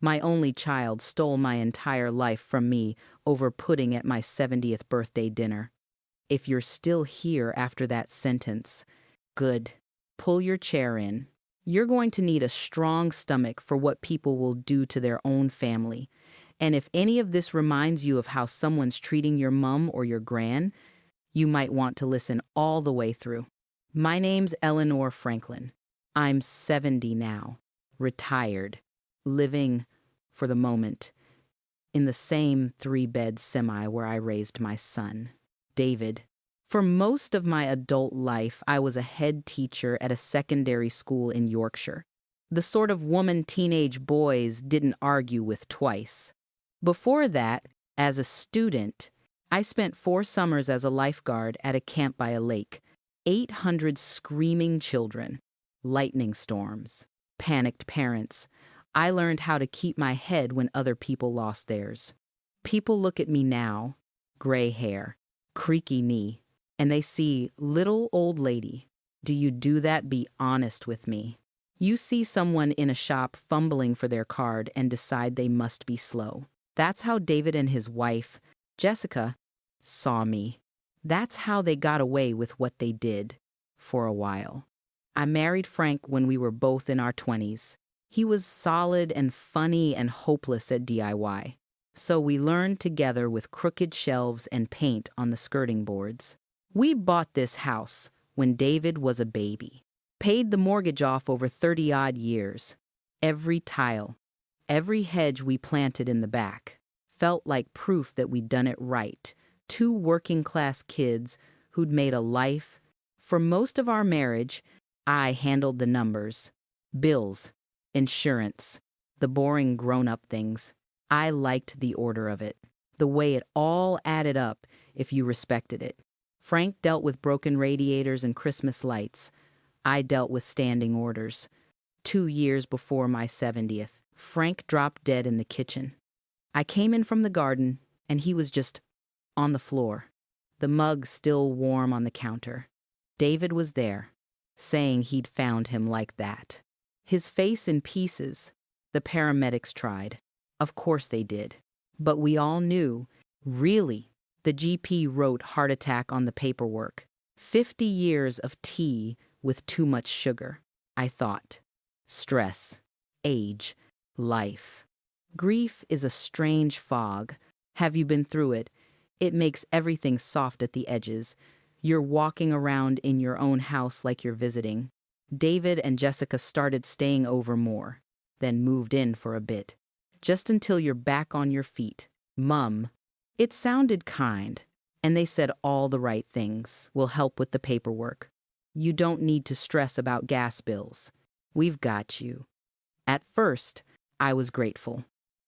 My only child stole my entire life from me over pudding at my 70th birthday dinner. If you're still here after that sentence, good. Pull your chair in. You're going to need a strong stomach for what people will do to their own family. And if any of this reminds you of how someone's treating your mum or your gran, you might want to listen all the way through. My name's Eleanor Franklin. I'm 70 now, retired, living, for the moment, in the same 3-bed semi where I raised my son, David. For most of my adult life, I was a head teacher at a secondary school in Yorkshire. The sort of woman teenage boys didn't argue with twice. Before that, as a student, I spent 4 summers as a lifeguard at a camp by a lake. 800 screaming children, lightning storms, panicked parents. I learned how to keep my head when other people lost theirs. People look at me now, gray hair, creaky knee, and they see little old lady. Do you do that? Be honest with me. You see someone in a shop fumbling for their card and decide they must be slow. That's how David and his wife, Jessica, saw me. That's how they got away with what they did, for a while. I married Frank when we were both in our 20s. He was solid and funny and hopeless at DIY. So we learned together with crooked shelves and paint on the skirting boards. We bought this house when David was a baby. Paid the mortgage off over 30-odd years. Every tile, every hedge we planted in the back felt like proof that we'd done it right. 2 working-class kids who'd made a life. For most of our marriage, I handled the numbers, bills, insurance, the boring grown-up things. I liked the order of it, the way it all added up if you respected it. Frank dealt with broken radiators and Christmas lights. I dealt with standing orders. 2 years before my 70th, Frank dropped dead in the kitchen. I came in from the garden, and he was just on the floor, the mug still warm on the counter. David was there, saying he'd found him like that. His face in pieces. The paramedics tried. Of course they did. But we all knew, really, the GP wrote heart attack on the paperwork. 50 years of tea with too much sugar, I thought. Stress, age, life. Grief is a strange fog. Have you been through it? It makes everything soft at the edges. You're walking around in your own house like you're visiting. David and Jessica started staying over more, then moved in for a bit. Just until you're back on your feet. Mum. It sounded kind, and they said all the right things. We'll help with the paperwork. You don't need to stress about gas bills. We've got you. At first, I was grateful.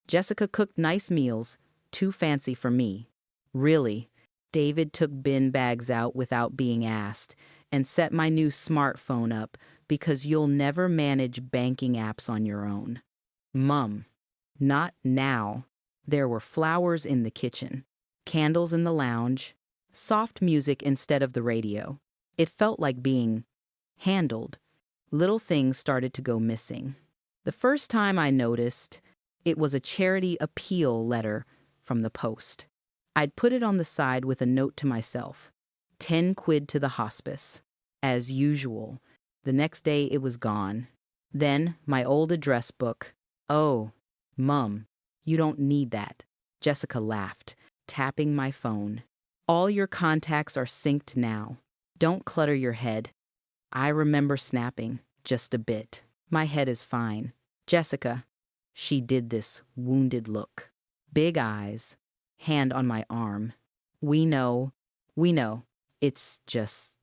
Jessica cooked nice meals, too fancy for me. Really, David took bin bags out without being asked and set my new smartphone up because you'll never manage banking apps on your own. Mum. Not now. There were flowers in the kitchen, candles in the lounge, soft music instead of the radio. It felt like being handled. Little things started to go missing. The first time I noticed, it was a charity appeal letter from the post. I'd put it on the side with a note to myself. 10 quid to the hospice. As usual. The next day it was gone. Then my old address book. Oh, Mum, you don't need that. Jessica laughed, tapping my phone. All your contacts are synced now. Don't clutter your head. I remember snapping, just a bit. My head is fine. Jessica. She did this wounded look. Big eyes. Hand on my arm. We know. It's just,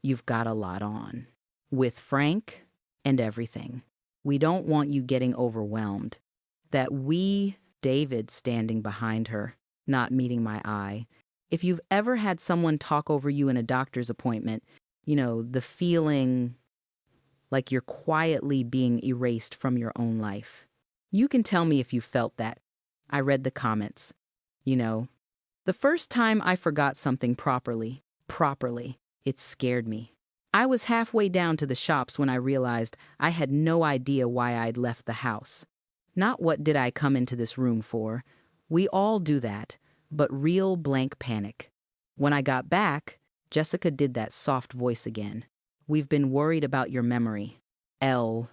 you've got a lot on. With Frank and everything. We don't want you getting overwhelmed. That we, David standing behind her, not meeting my eye. If you've ever had someone talk over you in a doctor's appointment, the feeling like you're quietly being erased from your own life. You can tell me if you felt that. I read the comments. The first time I forgot something properly, it scared me. I was halfway down to the shops when I realized I had no idea why I'd left the house. Not what did I come into this room for. We all do that, but real blank panic. When I got back, Jessica did that soft voice again. We've been worried about your memory. Elle,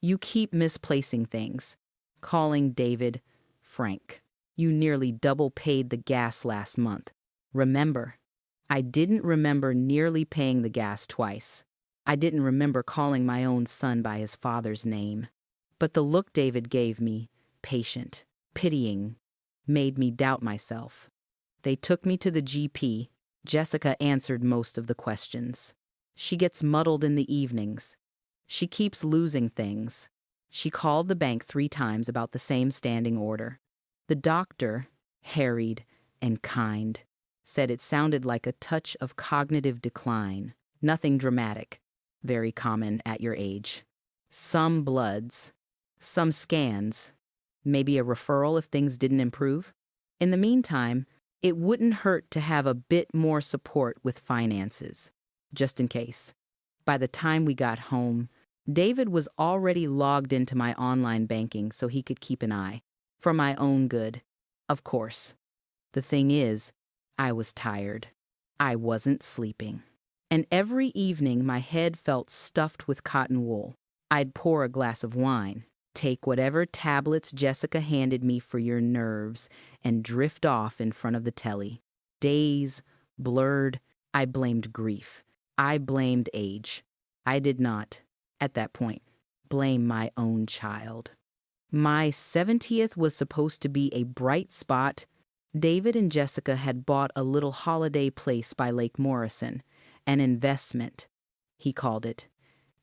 you keep misplacing things. Calling David Frank. You nearly double paid the gas last month. Remember? I didn't remember nearly paying the gas twice. I didn't remember calling my own son by his father's name. But the look David gave me, patient, pitying, made me doubt myself. They took me to the GP. Jessica answered most of the questions. She gets muddled in the evenings. She keeps losing things. She called the bank 3 times about the same standing order. The doctor, harried and kind, said it sounded like a touch of cognitive decline. Nothing dramatic, very common at your age. Some bloods, some scans, maybe a referral if things didn't improve. In the meantime, it wouldn't hurt to have a bit more support with finances, just in case. By the time we got home, David was already logged into my online banking so he could keep an eye. For my own good, of course. The thing is, I was tired. I wasn't sleeping. And every evening my head felt stuffed with cotton wool. I'd pour a glass of wine, take whatever tablets Jessica handed me for your nerves, and drift off in front of the telly. Days blurred. I blamed grief. I blamed age. I did not, at that point, blame my own child. My 70th was supposed to be a bright spot. David and Jessica had bought a little holiday place by Lake Morrison, an investment, he called it,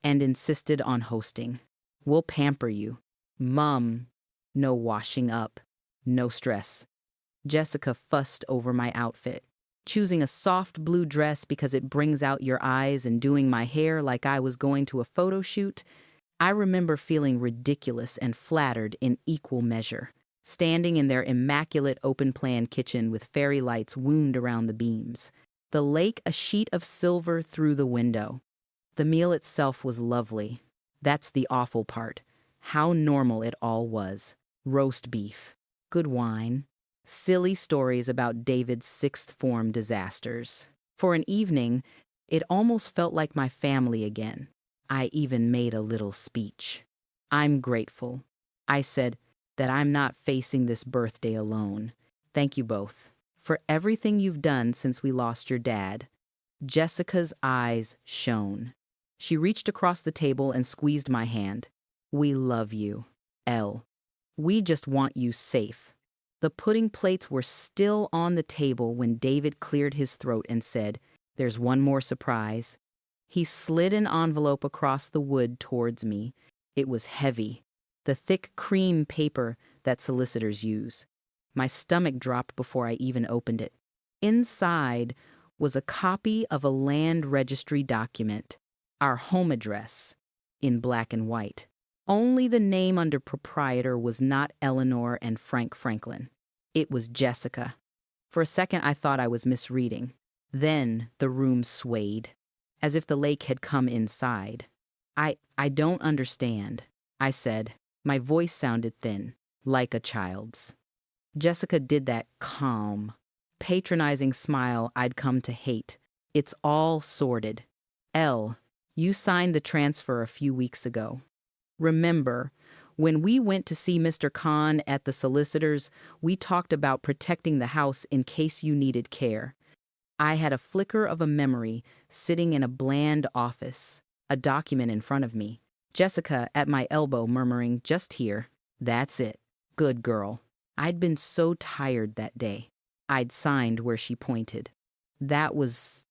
and insisted on hosting. We'll pamper you. Mum, no washing up, no stress. Jessica fussed over my outfit, choosing a soft blue dress because it brings out your eyes and doing my hair like I was going to a photo shoot. I remember feeling ridiculous and flattered in equal measure, standing in their immaculate open-plan kitchen with fairy lights wound around the beams. The lake a sheet of silver through the window. The meal itself was lovely. That's the awful part. How normal it all was. Roast beef, good wine, silly stories about David's sixth form disasters. For an evening, it almost felt like my family again. I even made a little speech. I'm grateful. I said that I'm not facing this birthday alone. Thank you both for everything you've done since we lost your dad. Jessica's eyes shone. She reached across the table and squeezed my hand. We love you, Elle. We just want you safe. The pudding plates were still on the table when David cleared his throat and said, "There's one more surprise." He slid an envelope across the wood towards me. It was heavy, the thick cream paper that solicitors use. My stomach dropped before I even opened it. Inside was a copy of a land registry document, our home address, in black and white. Only the name under proprietor was not Eleanor and Frank Franklin. It was Jessica. For a second, I thought I was misreading. Then the room swayed, as if the lake had come inside. I don't understand, I said. My voice sounded thin, like a child's. Jessica did that calm, patronizing smile I'd come to hate. It's all sorted. Elle, you signed the transfer a few weeks ago. Remember, when we went to see Mr. Khan at the solicitor's, we talked about protecting the house in case you needed care. I had a flicker of a memory sitting in a bland office, a document in front of me. Jessica at my elbow murmuring, "Just here. That's it. Good girl." I'd been so tired that day. I'd signed where she pointed. That was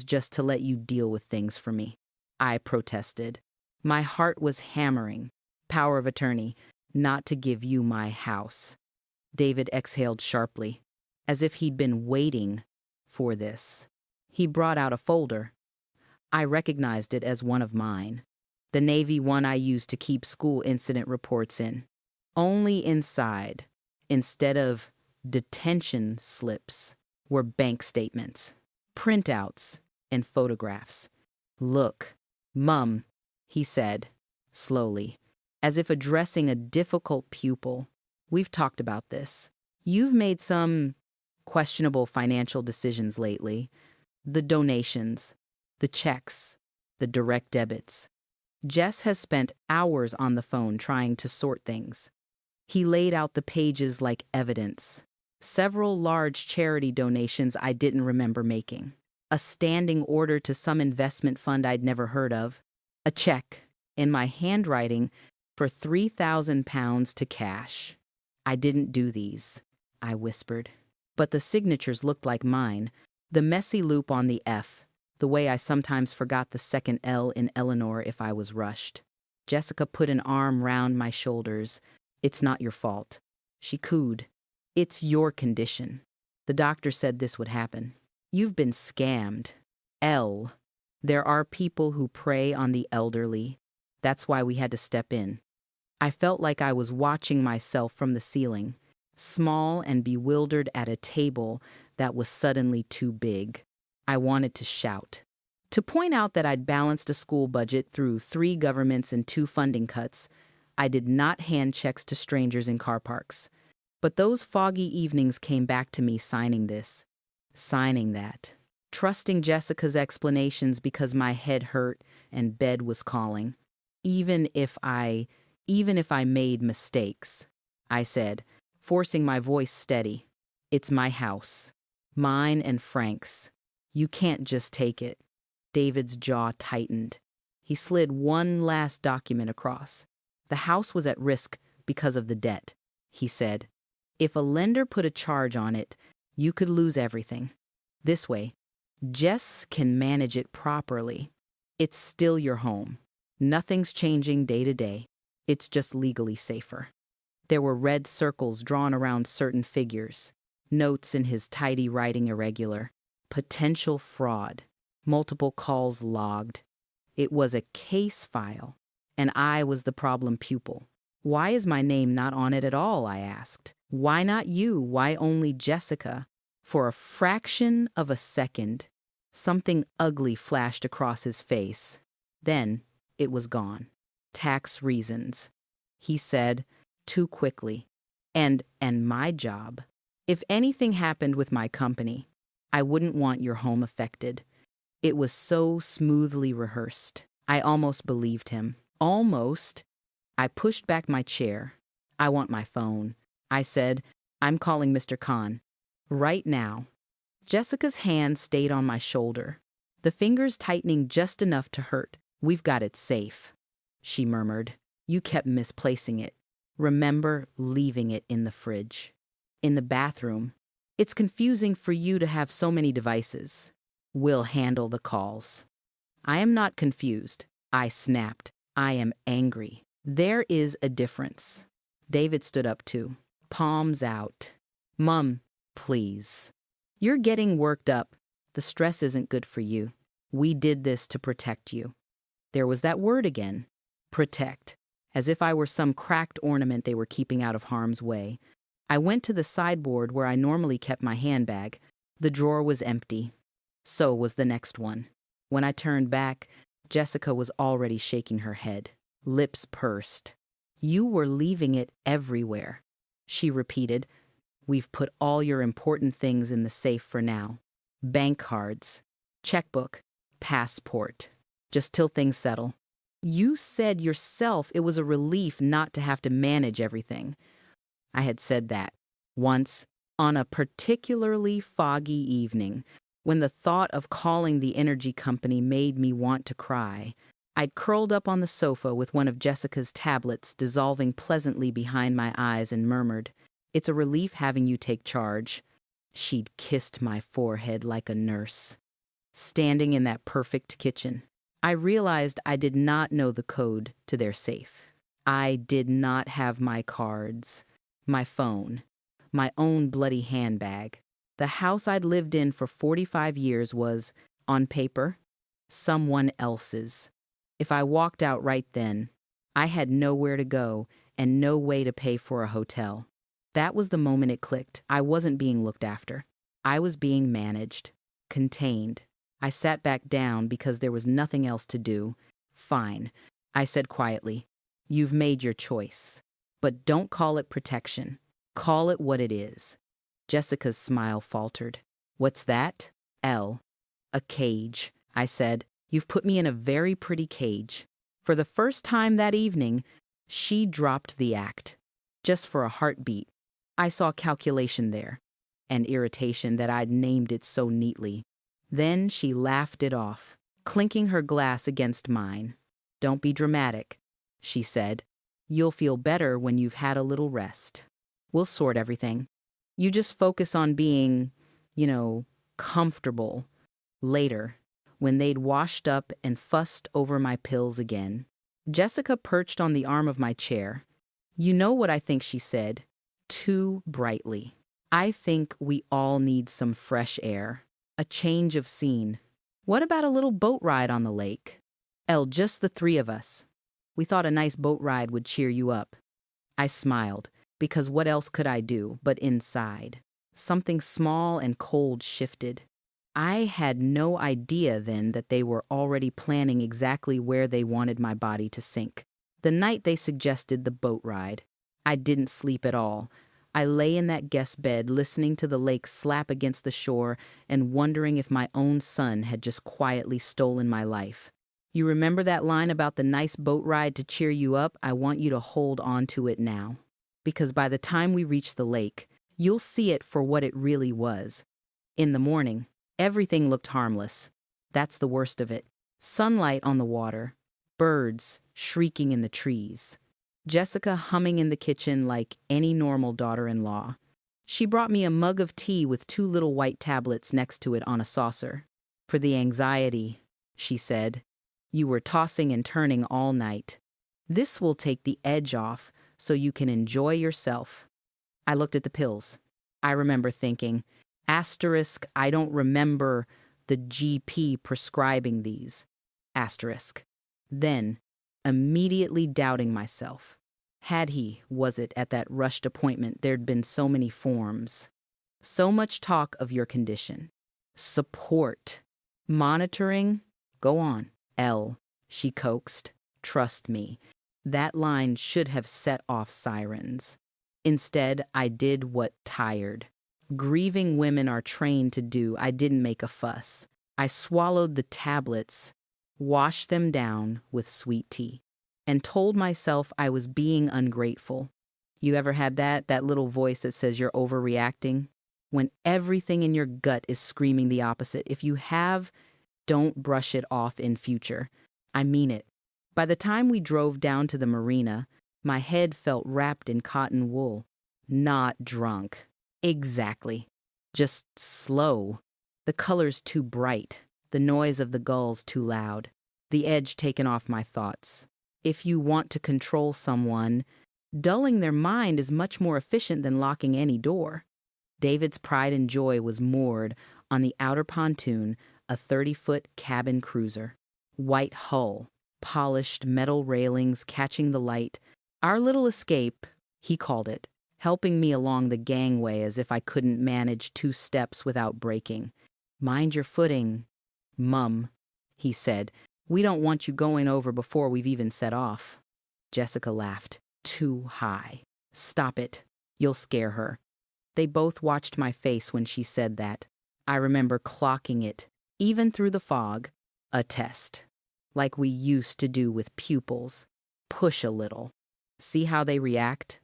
just to let you deal with things for me. I protested. My heart was hammering. Power of attorney, not to give you my house. David exhaled sharply, as if he'd been waiting for this. He brought out a folder. I recognized it as one of mine, the Navy one I used to keep school incident reports in. Only inside, instead of detention slips, were bank statements, printouts, and photographs. "Look, Mum," he said, slowly, as if addressing a difficult pupil. We've talked about this. You've made some questionable financial decisions lately. The donations, the checks, the direct debits. Jess has spent hours on the phone trying to sort things. He laid out the pages like evidence. Several large charity donations I didn't remember making. A standing order to some investment fund I'd never heard of. A check, in my handwriting, for £3,000 to cash. I didn't do these, I whispered. But the signatures looked like mine. The messy loop on the F, the way I sometimes forgot the second L in Eleanor if I was rushed. Jessica put an arm round my shoulders. It's not your fault. She cooed. It's your condition. The doctor said this would happen. You've been scammed. L. There are people who prey on the elderly. That's why we had to step in. I felt like I was watching myself from the ceiling, small and bewildered at a table that was suddenly too big. I wanted to shout. To point out that I'd balanced a school budget through 3 governments and 2 funding cuts. I did not hand checks to strangers in car parks. But those foggy evenings came back to me signing this, signing that, trusting Jessica's explanations because my head hurt and bed was calling. Even if I made mistakes, I said, forcing my voice steady. It's my house. Mine and Frank's. You can't just take it. David's jaw tightened. He slid one last document across. The house was at risk because of the debt, he said. If a lender put a charge on it, you could lose everything. This way, Jess can manage it properly. It's still your home. Nothing's changing day to day. It's just legally safer. There were red circles drawn around certain figures, notes in his tidy writing irregular, potential fraud, multiple calls logged. It was a case file, and I was the problem pupil. Why is my name not on it at all, I asked. Why not you? Why only Jessica? For a fraction of a second, something ugly flashed across his face. Then it was gone. Tax reasons, he said, too quickly. And my job. If anything happened with my company, I wouldn't want your home affected. It was so smoothly rehearsed. I almost believed him. Almost. I pushed back my chair. I want my phone. I said, I'm calling Mr. Khan. Right now. Jessica's hand stayed on my shoulder, the fingers tightening just enough to hurt. We've got it safe, she murmured. You kept misplacing it. Remember leaving it in the fridge. In the bathroom. It's confusing for you to have so many devices. We'll handle the calls. I am not confused, I snapped. I am angry. There is a difference. David stood up too. Palms out. Mum, please. You're getting worked up. The stress isn't good for you. We did this to protect you. There was that word again. Protect. As if I were some cracked ornament they were keeping out of harm's way. I went to the sideboard where I normally kept my handbag. The drawer was empty. So was the next one. When I turned back, Jessica was already shaking her head, lips pursed. You were leaving it everywhere, she repeated. We've put all your important things in the safe for now. Bank cards, checkbook, passport. Just till things settle. You said yourself it was a relief not to have to manage everything. I had said that once on a particularly foggy evening when the thought of calling the energy company made me want to cry. I'd curled up on the sofa with one of Jessica's tablets dissolving pleasantly behind my eyes and murmured, It's a relief having you take charge. She'd kissed my forehead like a nurse. Standing in that perfect kitchen, I realized I did not know the code to their safe. I did not have my cards, my phone, my own bloody handbag. The house I'd lived in for 45 years was, on paper, someone else's. If I walked out right then, I had nowhere to go and no way to pay for a hotel. That was the moment it clicked. I wasn't being looked after. I was being managed, contained. I sat back down because there was nothing else to do. Fine, I said quietly. You've made your choice. But don't call it protection. Call it what it is. Jessica's smile faltered. What's that? Elle. A cage, I said. You've put me in a very pretty cage. For the first time that evening, she dropped the act. Just for a heartbeat. I saw calculation there, and irritation that I'd named it so neatly. Then she laughed it off, clinking her glass against mine. Don't be dramatic, she said. You'll feel better when you've had a little rest. We'll sort everything. You just focus on being, comfortable. Later, when they'd washed up and fussed over my pills again, Jessica perched on the arm of my chair. You know what I think she said, too brightly. I think we all need some fresh air, a change of scene. What about a little boat ride on the lake? Elle, just the three of us. We thought a nice boat ride would cheer you up. I smiled, because what else could I do but inside? Something small and cold shifted. I had no idea then that they were already planning exactly where they wanted my body to sink. The night they suggested the boat ride, I didn't sleep at all. I lay in that guest bed listening to the lake slap against the shore and wondering if my own son had just quietly stolen my life. You remember that line about the nice boat ride to cheer you up? I want you to hold on to it now. Because by the time we reach the lake, you'll see it for what it really was. In the morning, everything looked harmless. That's the worst of it. Sunlight on the water, birds shrieking in the trees, Jessica humming in the kitchen like any normal daughter-in-law. She brought me a mug of tea with 2 little white tablets next to it on a saucer. For the anxiety, she said. You were tossing and turning all night. This will take the edge off so you can enjoy yourself. I looked at the pills. I remember thinking, asterisk, I don't remember the GP prescribing these. Asterisk. Then, immediately doubting myself. Had he, was it, at that rushed appointment there'd been so many forms? So much talk of your condition. Support. Monitoring? Go on. Elle, she coaxed. Trust me. That line should have set off sirens. Instead, I did what tired, grieving women are trained to do. I didn't make a fuss. I swallowed the tablets, washed them down with sweet tea, and told myself I was being ungrateful. You ever had that little voice that says you're overreacting? When everything in your gut is screaming the opposite. If you have, don't brush it off in future. I mean it. By the time we drove down to the marina, my head felt wrapped in cotton wool. Not drunk. Exactly. Just slow. The colors too bright. The noise of the gulls too loud. The edge taken off my thoughts. If you want to control someone, dulling their mind is much more efficient than locking any door. David's pride and joy was moored on the outer pontoon, a 30-foot cabin cruiser. White hull, polished metal railings catching the light. Our little escape, he called it, helping me along the gangway as if I couldn't manage 2 steps without breaking. Mind your footing, Mum, he said. We don't want you going over before we've even set off. Jessica laughed. Too high. Stop it. You'll scare her. They both watched my face when she said that. I remember clocking it, even through the fog. A test. Like we used to do with pupils. Push a little. See how they react?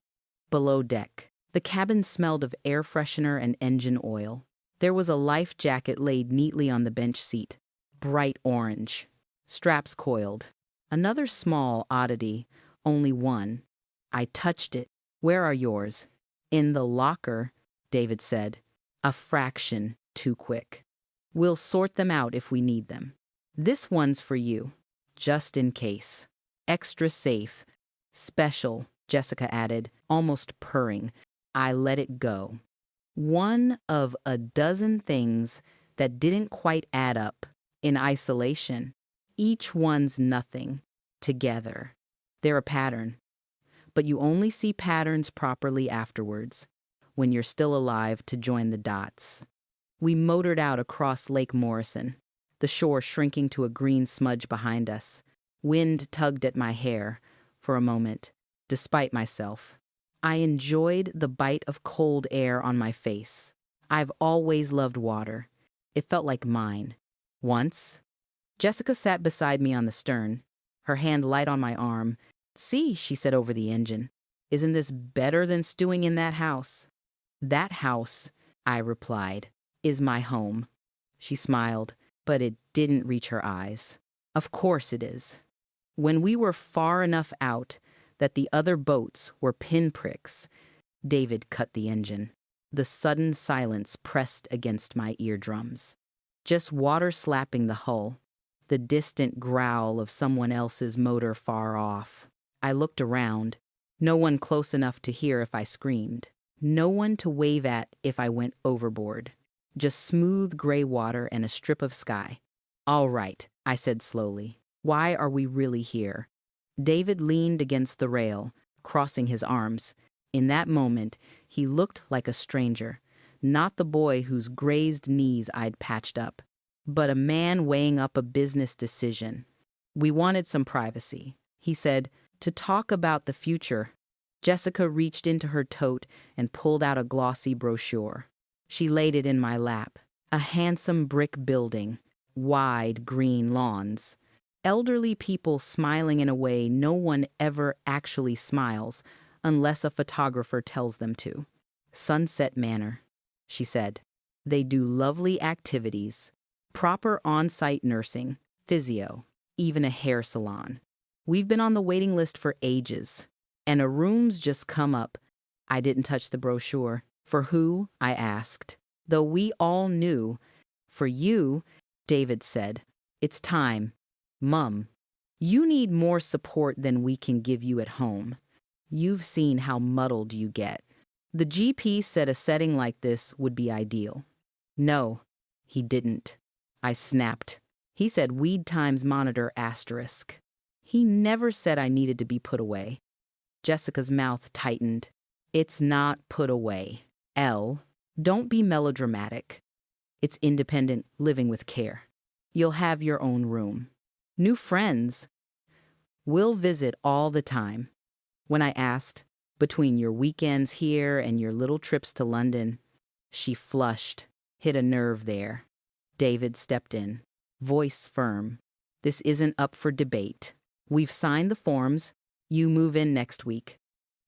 Below deck, the cabin smelled of air freshener and engine oil. There was a life jacket laid neatly on the bench seat. Bright orange. Straps coiled. Another small oddity. Only one. I touched it. Where are yours? In the locker, David said. A fraction too quick. We'll sort them out if we need them. This one's for you. Just in case. Extra safe. Special, Jessica added, almost purring. I let it go. One of a dozen things that didn't quite add up. In isolation. Each one's nothing. Together. They're a pattern. But you only see patterns properly afterwards, when you're still alive to join the dots. We motored out across Lake Morrison, the shore shrinking to a green smudge behind us. Wind tugged at my hair, for a moment, despite myself. I enjoyed the bite of cold air on my face. I've always loved water. It felt like mine. Once, Jessica sat beside me on the stern, her hand light on my arm. "See," she said over the engine. "Isn't this better than stewing in that house?" "That house," I replied, "is my home." She smiled, but it didn't reach her eyes. "Of course it is." When we were far enough out that the other boats were pinpricks, David cut the engine. The sudden silence pressed against my eardrums. Just water slapping the hull, the distant growl of someone else's motor far off. I looked around. No one close enough to hear if I screamed. No one to wave at if I went overboard. Just smooth gray water and a strip of sky. "All right," I said slowly. "Why are we really here?" David leaned against the rail, crossing his arms. In that moment, he looked like a stranger, not the boy whose grazed knees I'd patched up, but a man weighing up a business decision. "We wanted some privacy," he said, "to talk about the future." Jessica reached into her tote and pulled out a glossy brochure. She laid it in my lap. A handsome brick building, wide green lawns, elderly people smiling in a way no one ever actually smiles unless a photographer tells them to. "Sunset Manor," she said. "They do lovely activities, proper on-site nursing, physio, even a hair salon. We've been on the waiting list for ages, and a room's just come up." I didn't touch the brochure. "For who?" I asked, though we all knew. "For you," David said. "It's time. Mum, you need more support than we can give you at home. You've seen how muddled you get." The GP said a setting like this would be ideal. "No, he didn't." I snapped. "He said weed times monitor asterisk. He never said I needed to be put away." Jessica's mouth tightened. "It's not put away. Elle, don't be melodramatic. It's independent living with care. You'll have your own room. New friends. We'll visit all the time." When I asked, "Between your weekends here and your little trips to London," she flushed, hit a nerve there. David stepped in, voice firm. "This isn't up for debate. We've signed the forms. You move in next week."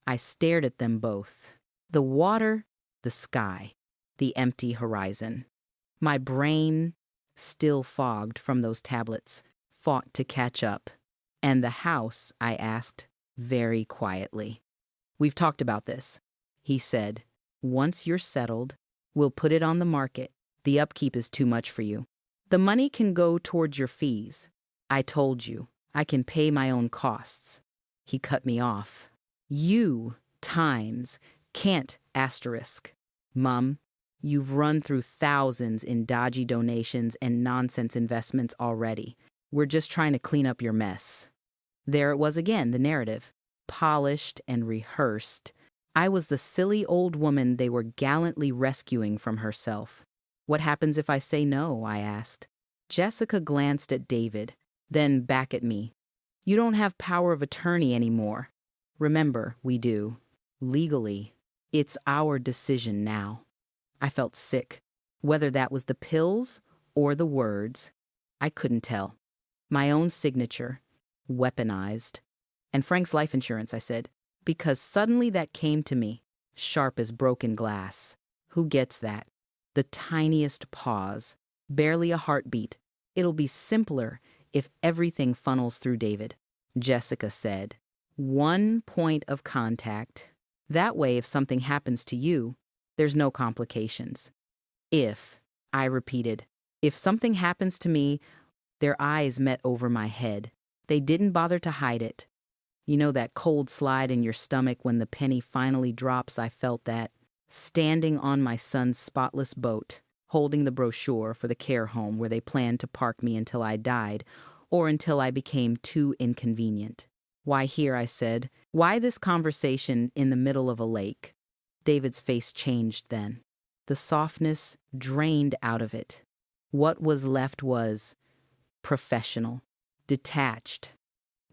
I stared at them both. The water, the sky, the empty horizon. My brain, still fogged from those tablets, fought to catch up. "And the house?" I asked, very quietly. "We've talked about this," he said. "Once you're settled, we'll put it on the market. The upkeep is too much for you. The money can go towards your fees. I told you, I can pay my own costs." He cut me off. "You, times, can't asterisk. Mum, you've run through thousands in dodgy donations and nonsense investments already. We're just trying to clean up your mess." There it was again, the narrative. Polished and rehearsed. I was the silly old woman they were gallantly rescuing from herself. "What happens if I say no?" I asked. Jessica glanced at David, then back at me. "You don't have power of attorney anymore." "Remember, we do. Legally. It's our decision now." I felt sick. Whether that was the pills or the words, I couldn't tell. My own signature, weaponized. "And Frank's life insurance," I said, because suddenly that came to me, sharp as broken glass. Who gets that? The tiniest pause, barely a heartbeat. "It'll be simpler if everything funnels through David," Jessica said. "One point of contact. That way, if something happens to you, there's no complications." "If," I repeated, "if something happens to me," their eyes met over my head. They didn't bother to hide it. You know that cold slide in your stomach when the penny finally drops? I felt that, standing on my son's spotless boat, holding the brochure for the care home where they planned to park me until I died, or until I became too inconvenient. "Why here?" I said. "Why this conversation in the middle of a lake?" David's face changed then. The softness drained out of it. What was left was professional, detached.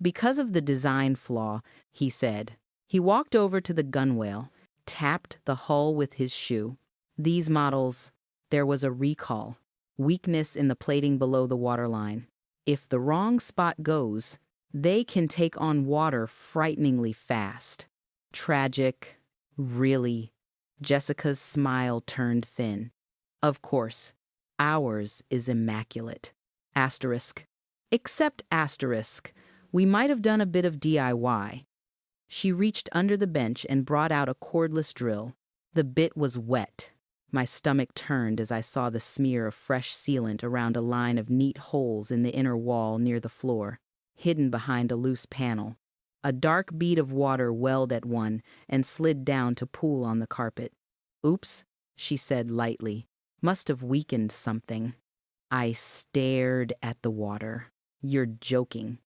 Because of the design flaw, he said. He walked over to the gunwale, tapped the hull with his shoe. These models, there was a recall, weakness in the plating below the waterline. If the wrong spot goes, they can take on water frighteningly fast. Tragic, really. Jessica's smile turned thin. Of course, ours is immaculate. Asterisk. Except asterisk. We might have done a bit of DIY. She reached under the bench and brought out a cordless drill. The bit was wet. My stomach turned as I saw the smear of fresh sealant around a line of neat holes in the inner wall near the floor, hidden behind a loose panel. A dark bead of water welled at one and slid down to pool on the carpet. Oops, she said lightly. Must have weakened something. I stared at the water. You're joking.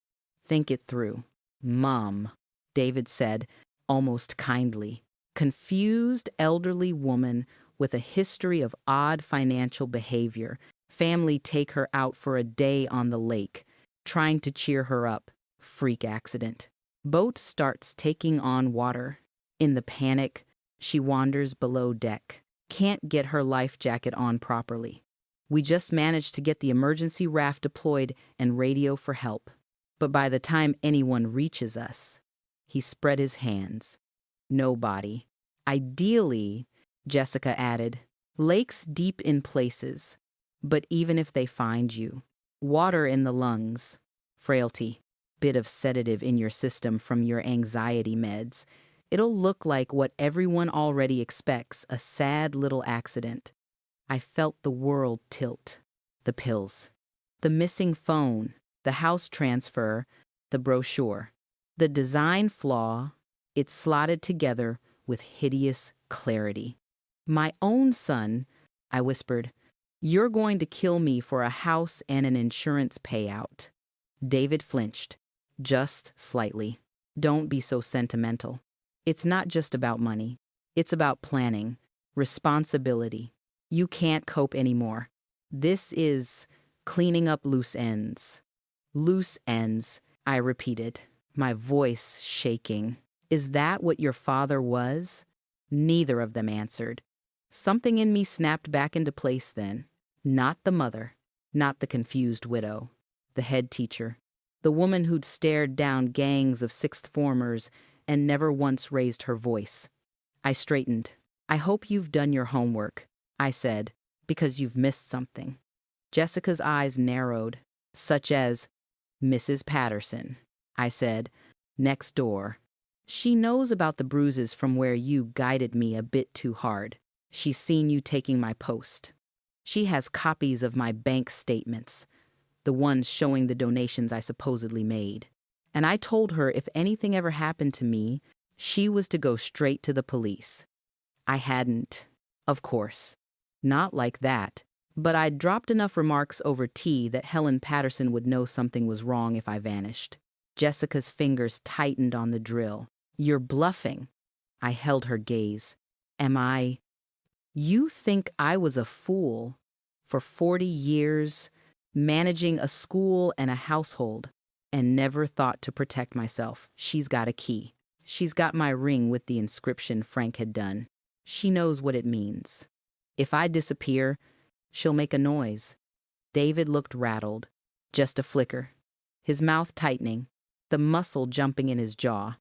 Think it through. Mom, David said, almost kindly. Confused elderly woman with a history of odd financial behavior. Family take her out for a day on the lake, trying to cheer her up. Freak accident. Boat starts taking on water. In the panic, she wanders below deck. Can't get her life jacket on properly. We just managed to get the emergency raft deployed and radio for help. But by the time anyone reaches us, he spread his hands. Nobody. Ideally, Jessica added, lakes deep in places. But even if they find you, water in the lungs, frailty, bit of sedative in your system from your anxiety meds, it'll look like what everyone already expects, a sad little accident. I felt the world tilt. The pills. The missing phone. The house transfer. The brochure. The design flaw. It slotted together with hideous clarity. My own son, I whispered, you're going to kill me for a house and an insurance payout. David flinched, just slightly. Don't be so sentimental. It's not just about money. It's about planning, responsibility. You can't cope anymore. This is cleaning up loose ends. Loose ends, I repeated, my voice shaking. Is that what your father was? Neither of them answered. Something in me snapped back into place then. Not the mother, not the confused widow, the head teacher, the woman who'd stared down gangs of sixth formers and never once raised her voice. I straightened. I hope you've done your homework, I said, because you've missed something. Jessica's eyes narrowed, such as, Mrs. Patterson, I said, next door. She knows about the bruises from where you guided me a bit too hard. She's seen you taking my post. She has copies of my bank statements, the ones showing the donations I supposedly made. And I told her if anything ever happened to me, she was to go straight to the police. I hadn't, of course. Not like that. But I'd dropped enough remarks over tea that Helen Patterson would know something was wrong if I vanished. Jessica's fingers tightened on the drill. You're bluffing. I held her gaze. Am I? You think I was a fool for 40 years, managing a school and a household, and never thought to protect myself. She's got a key. She's got my ring with the inscription Frank had done. She knows what it means. If I disappear, she'll make a noise. David looked rattled. Just a flicker. His mouth tightening, the muscle jumping in his jaw.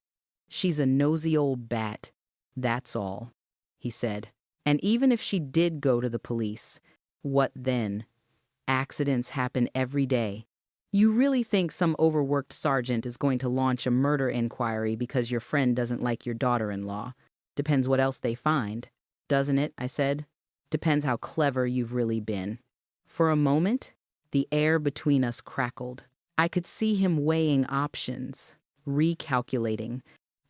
She's a nosy old bat. That's all, he said. And even if she did go to the police, what then? Accidents happen every day. You really think some overworked sergeant is going to launch a murder inquiry because your friend doesn't like your daughter-in-law? Depends what else they find. Doesn't it? I said. Depends how clever you've really been. For a moment, the air between us crackled. I could see him weighing options, recalculating.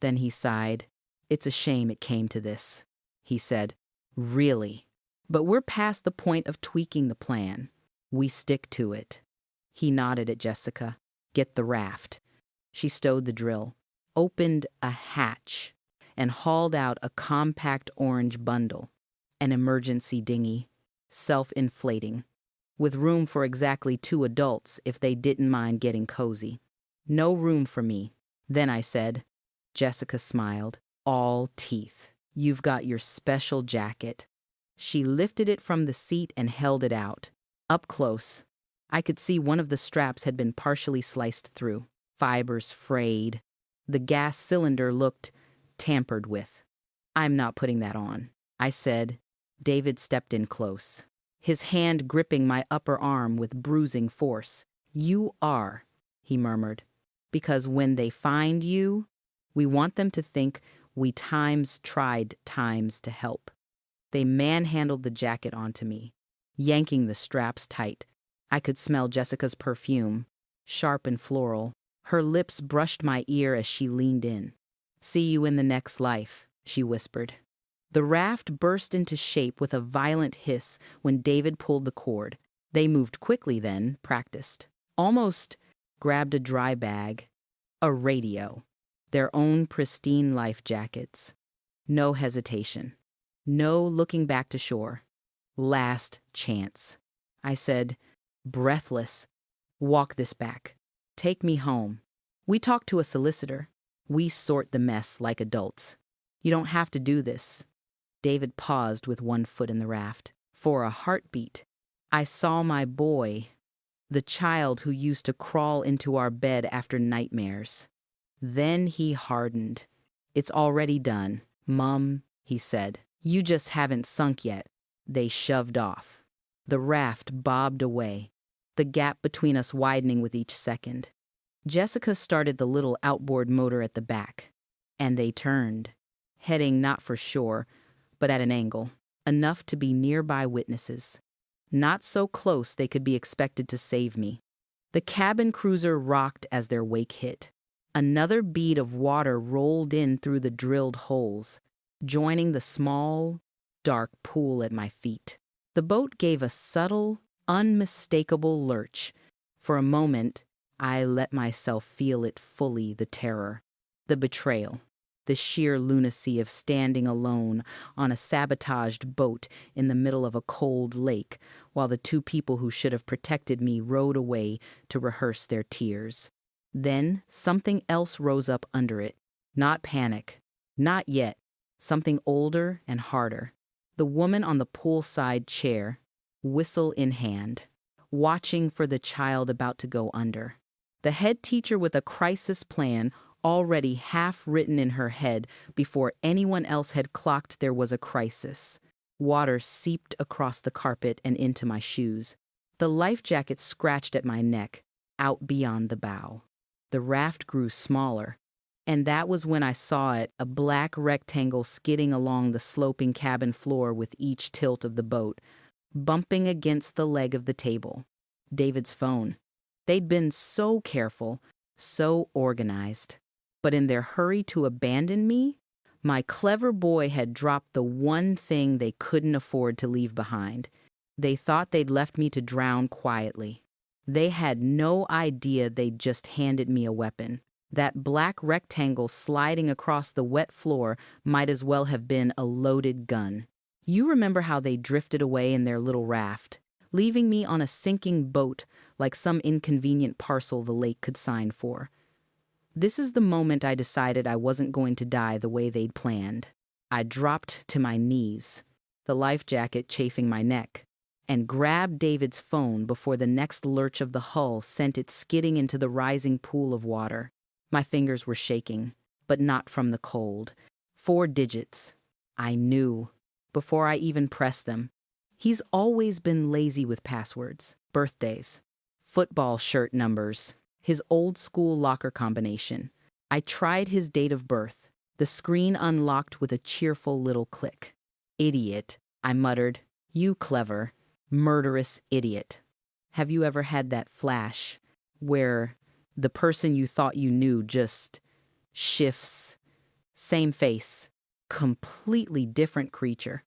Then he sighed. It's a shame it came to this, he said. Really? But we're past the point of tweaking the plan. We stick to it. He nodded at Jessica. Get the raft. She stowed the drill, opened a hatch, and hauled out a compact orange bundle. An emergency dinghy, self-inflating, with room for exactly 2 adults if they didn't mind getting cozy. No room for me. Then I said. Jessica smiled, all teeth. You've got your special jacket. She lifted it from the seat and held it out. Up close, I could see one of the straps had been partially sliced through, fibers frayed. The gas cylinder looked tampered with. I'm not putting that on, I said. David stepped in close, his hand gripping my upper arm with bruising force. You are, he murmured, because when they find you, we want them to think we tried times to help. They manhandled the jacket onto me, yanking the straps tight. I could smell Jessica's perfume, sharp and floral. Her lips brushed my ear as she leaned in. See you in the next life, she whispered. The raft burst into shape with a violent hiss when David pulled the cord. They moved quickly then, practiced. Almost grabbed a dry bag, a radio, their own pristine life jackets. No hesitation. No looking back to shore. Last chance. I said, breathless, walk this back. Take me home. We talk to a solicitor. We sort the mess like adults. You don't have to do this. David paused with one foot in the raft. For a heartbeat. I saw my boy, the child who used to crawl into our bed after nightmares. Then he hardened. It's already done, Mum, he said. You just haven't sunk yet. They shoved off. The raft bobbed away, the gap between us widening with each second. Jessica started the little outboard motor at the back, and they turned, heading not for shore, but at an angle, enough to be nearby witnesses. Not so close they could be expected to save me. The cabin cruiser rocked as their wake hit. Another bead of water rolled in through the drilled holes, joining the small, dark pool at my feet. The boat gave a subtle, unmistakable lurch. For a moment, I let myself feel it fully, the terror, the betrayal, the sheer lunacy of standing alone on a sabotaged boat in the middle of a cold lake while the two people who should have protected me rowed away to rehearse their tears. Then something else rose up under it. Not panic. Not yet. Something older and harder. The woman on the poolside chair, whistle in hand, watching for the child about to go under. The head teacher with a crisis plan already half written in her head before anyone else had clocked there was a crisis. Water seeped across the carpet and into my shoes. The life jacket scratched at my neck, out beyond the bow. The raft grew smaller, and that was when I saw it, a black rectangle skidding along the sloping cabin floor with each tilt of the boat, bumping against the leg of the table. David's phone. They'd been so careful, so organized. But in their hurry to abandon me, my clever boy had dropped the one thing they couldn't afford to leave behind. They thought they'd left me to drown quietly. They had no idea they'd just handed me a weapon. That black rectangle sliding across the wet floor might as well have been a loaded gun. You remember how they drifted away in their little raft, leaving me on a sinking boat like some inconvenient parcel the lake could sign for. This is the moment I decided I wasn't going to die the way they'd planned. I dropped to my knees, the life jacket chafing my neck, and grabbed David's phone before the next lurch of the hull sent it skidding into the rising pool of water. My fingers were shaking, but not from the cold. 4 digits. I knew, before I even pressed them. He's always been lazy with passwords, birthdays, football shirt numbers, his old school locker combination. I tried his date of birth. The screen unlocked with a cheerful little click. Idiot, I muttered. You clever, murderous idiot. Have you ever had that flash where the person you thought you knew just shifts? Same face, completely different creature.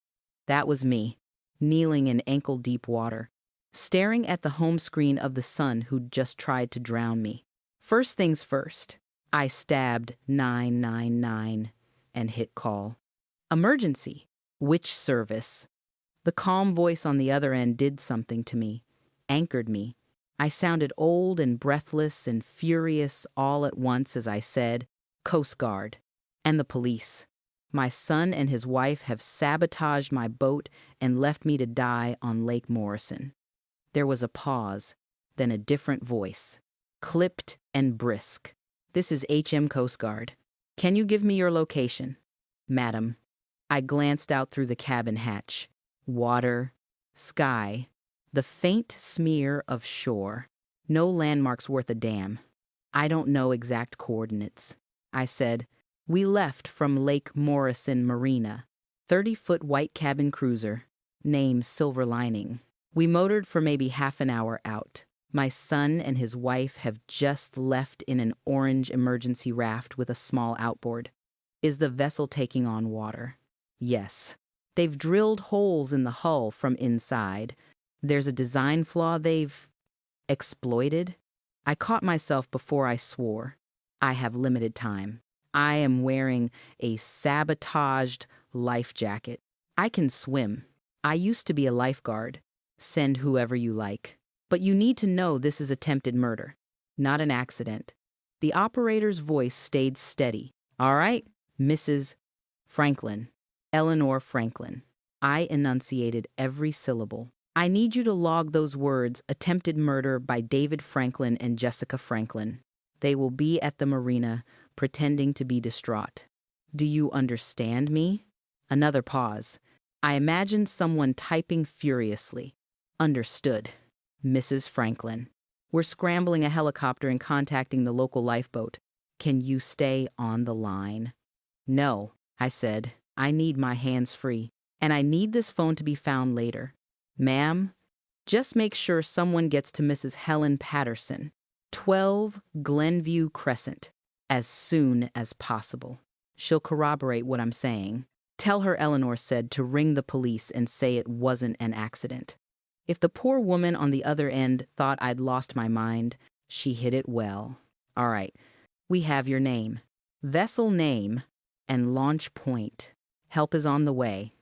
That was me, kneeling in ankle-deep water, staring at the home screen of the son who'd just tried to drown me. First things first, I stabbed 999 and hit call. Emergency. Which service? The calm voice on the other end did something to me, anchored me. I sounded old and breathless and furious all at once as I said, Coast Guard and the police. My son and his wife have sabotaged my boat and left me to die on Lake Morrison. There was a pause, then a different voice, clipped and brisk. This is HM Coast Guard. Can you give me your location? Madam. I glanced out through the cabin hatch. Water, sky, the faint smear of shore. No landmarks worth a damn. I don't know exact coordinates. I said, we left from Lake Morrison Marina. 30-foot white cabin cruiser, name Silver Lining. We motored for maybe half an hour out. My son and his wife have just left in an orange emergency raft with a small outboard. Is the vessel taking on water? Yes. They've drilled holes in the hull from inside. There's a design flaw they've exploited. I caught myself before I swore. I have limited time. I am wearing a sabotaged life jacket. I can swim. I used to be a lifeguard. Send whoever you like. But you need to know this is attempted murder, not an accident. The operator's voice stayed steady. All right, Mrs. Franklin. Eleanor Franklin. I enunciated every syllable. I need you to log those words, attempted murder by David Franklin and Jessica Franklin. They will be at the marina, pretending to be distraught. Do you understand me? Another pause. I imagined someone typing furiously. Understood. Mrs. Franklin. We're scrambling a helicopter and contacting the local lifeboat. Can you stay on the line? No, I said. I need my hands free, and I need this phone to be found later. Ma'am, just make sure someone gets to Mrs. Helen Patterson, 12 Glenview Crescent, as soon as possible. She'll corroborate what I'm saying. Tell her Eleanor said to ring the police and say it wasn't an accident. If the poor woman on the other end thought I'd lost my mind, she hit it well. All right, we have your name, vessel name, and launch point. Help is on the way.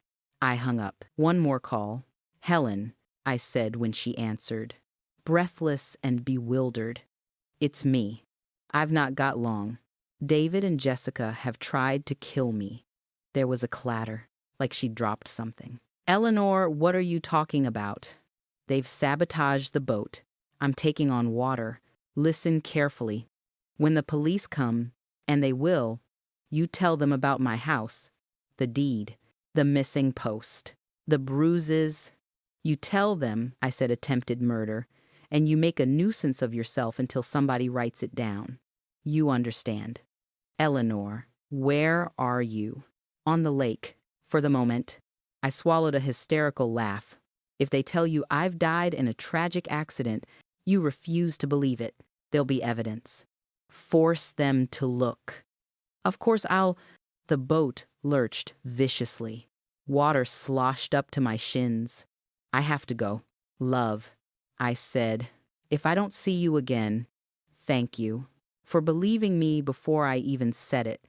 I hung up. One more call. Helen, I said when she answered, breathless and bewildered. It's me. I've not got long. David and Jessica have tried to kill me. There was a clatter, like she dropped something. Eleanor, what are you talking about? They've sabotaged the boat. I'm taking on water. Listen carefully. When the police come, and they will, you tell them about my house, the deed, the missing post, the bruises. You tell them I said attempted murder, and you make a nuisance of yourself until somebody writes it down. You understand. Eleanor, where are you? On the lake, for the moment. I swallowed a hysterical laugh. If they tell you I've died in a tragic accident, you refuse to believe it. There'll be evidence. Force them to look. Of course I'll... The boat lurched viciously. Water sloshed up to my shins. I have to go. Love, I said. If I don't see you again, thank you. For believing me before I even said it.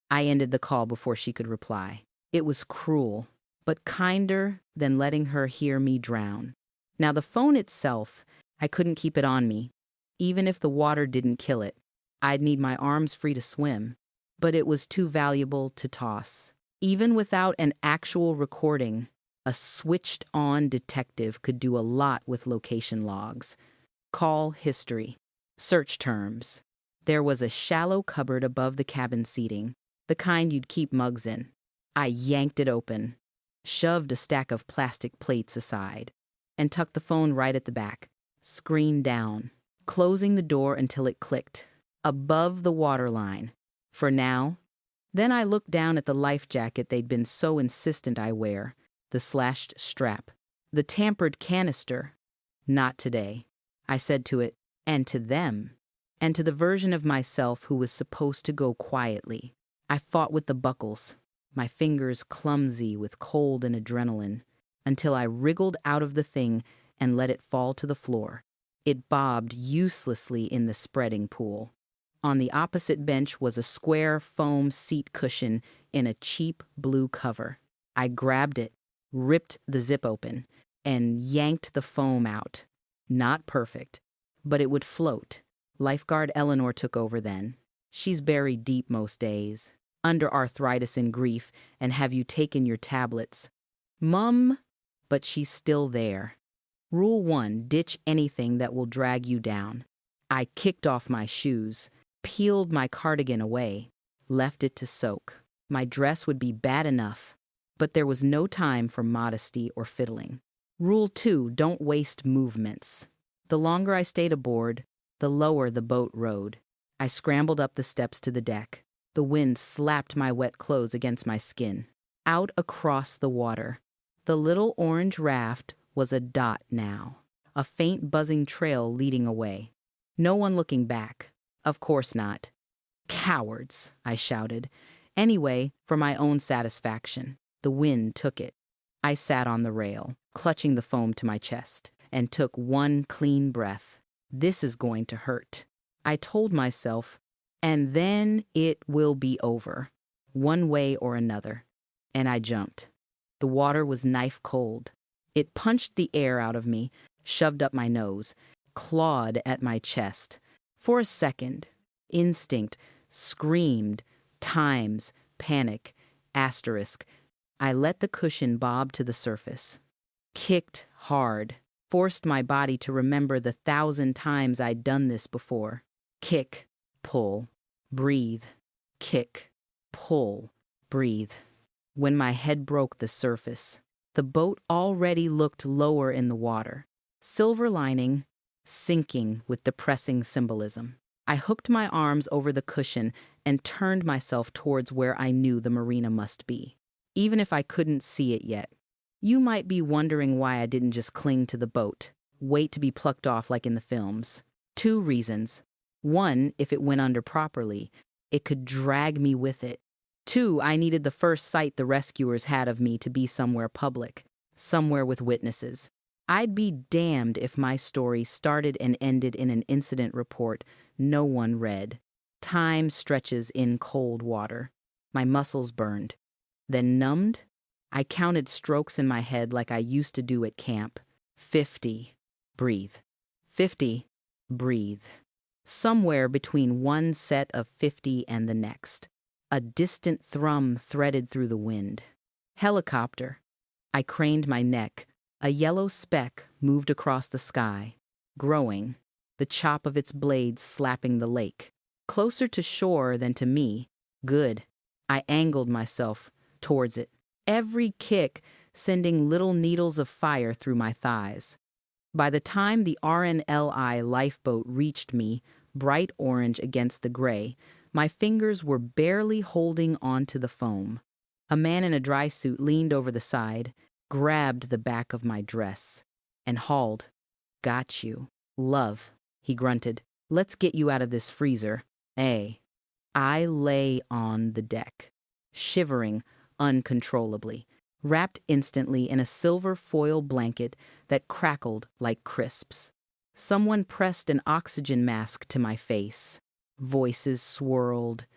I ended the call before she could reply. It was cruel, but kinder than letting her hear me drown. Now the phone itself, I couldn't keep it on me. Even if the water didn't kill it, I'd need my arms free to swim. But it was too valuable to toss. Even without an actual recording, a switched-on detective could do a lot with location logs. Call history. Search terms. There was a shallow cupboard above the cabin seating, the kind you'd keep mugs in. I yanked it open, shoved a stack of plastic plates aside, and tucked the phone right at the back, screen down, closing the door until it clicked, above the waterline. For now. Then I looked down at the life jacket they'd been so insistent I wear, the slashed strap, the tampered canister. Not today, I said to it, and to them, and to the version of myself who was supposed to go quietly. I fought with the buckles, my fingers clumsy with cold and adrenaline, until I wriggled out of the thing and let it fall to the floor. It bobbed uselessly in the spreading pool. On the opposite bench was a square foam seat cushion in a cheap blue cover. I grabbed it, ripped the zip open, and yanked the foam out. Not perfect, but it would float. Lifeguard Eleanor took over then. She's buried deep most days, under arthritis and grief, and have you taken your tablets? Mum, but she's still there. Rule 1, ditch anything that will drag you down. I kicked off my shoes, peeled my cardigan away, left it to soak. My dress would be bad enough, but there was no time for modesty or fiddling. Rule 2, don't waste movements. The longer I stayed aboard, the lower the boat rode. I scrambled up the steps to the deck. The wind slapped my wet clothes against my skin. Out across the water. The little orange raft was a dot now, a faint buzzing trail leading away. No one looking back. Of course not. Cowards, I shouted. Anyway, for my own satisfaction. The wind took it. I sat on the rail, clutching the foam to my chest, and took one clean breath. This is going to hurt, I told myself, and then it will be over, one way or another. And I jumped. The water was knife cold. It punched the air out of me, shoved up my nose, clawed at my chest. For a second, instinct screamed, times, panic, asterisk. I let the cushion bob to the surface. Kicked hard, forced my body to remember the 1,000 times I'd done this before. Kick, pull, breathe. Kick, pull, breathe. When my head broke the surface, the boat already looked lower in the water. Silver lining, sinking with depressing symbolism. I hooked my arms over the cushion and turned myself towards where I knew the marina must be, even if I couldn't see it yet. You might be wondering why I didn't just cling to the boat, wait to be plucked off like in the films. 2 reasons. 1, if it went under properly, it could drag me with it. 2, I needed the first sight the rescuers had of me to be somewhere public, somewhere with witnesses. I'd be damned if my story started and ended in an incident report no one read. Time stretches in cold water. My muscles burned. Then numbed, I counted strokes in my head like I used to do at camp. 50. Breathe. 50. Breathe. Somewhere between one set of 50 and the next. A distant thrum threaded through the wind. Helicopter. I craned my neck. A yellow speck moved across the sky, growing, the chop of its blades slapping the lake. Closer to shore than to me. Good. I angled myself towards it, every kick sending little needles of fire through my thighs. By the time the RNLI lifeboat reached me, bright orange against the gray, my fingers were barely holding onto the foam. A man in a dry suit leaned over the side, grabbed the back of my dress, and hauled. Got you. Love, he grunted. Let's get you out of this freezer. Eh. I lay on the deck, shivering uncontrollably, wrapped instantly in a silver foil blanket that crackled like crisps. Someone pressed an oxygen mask to my face. Voices swirled.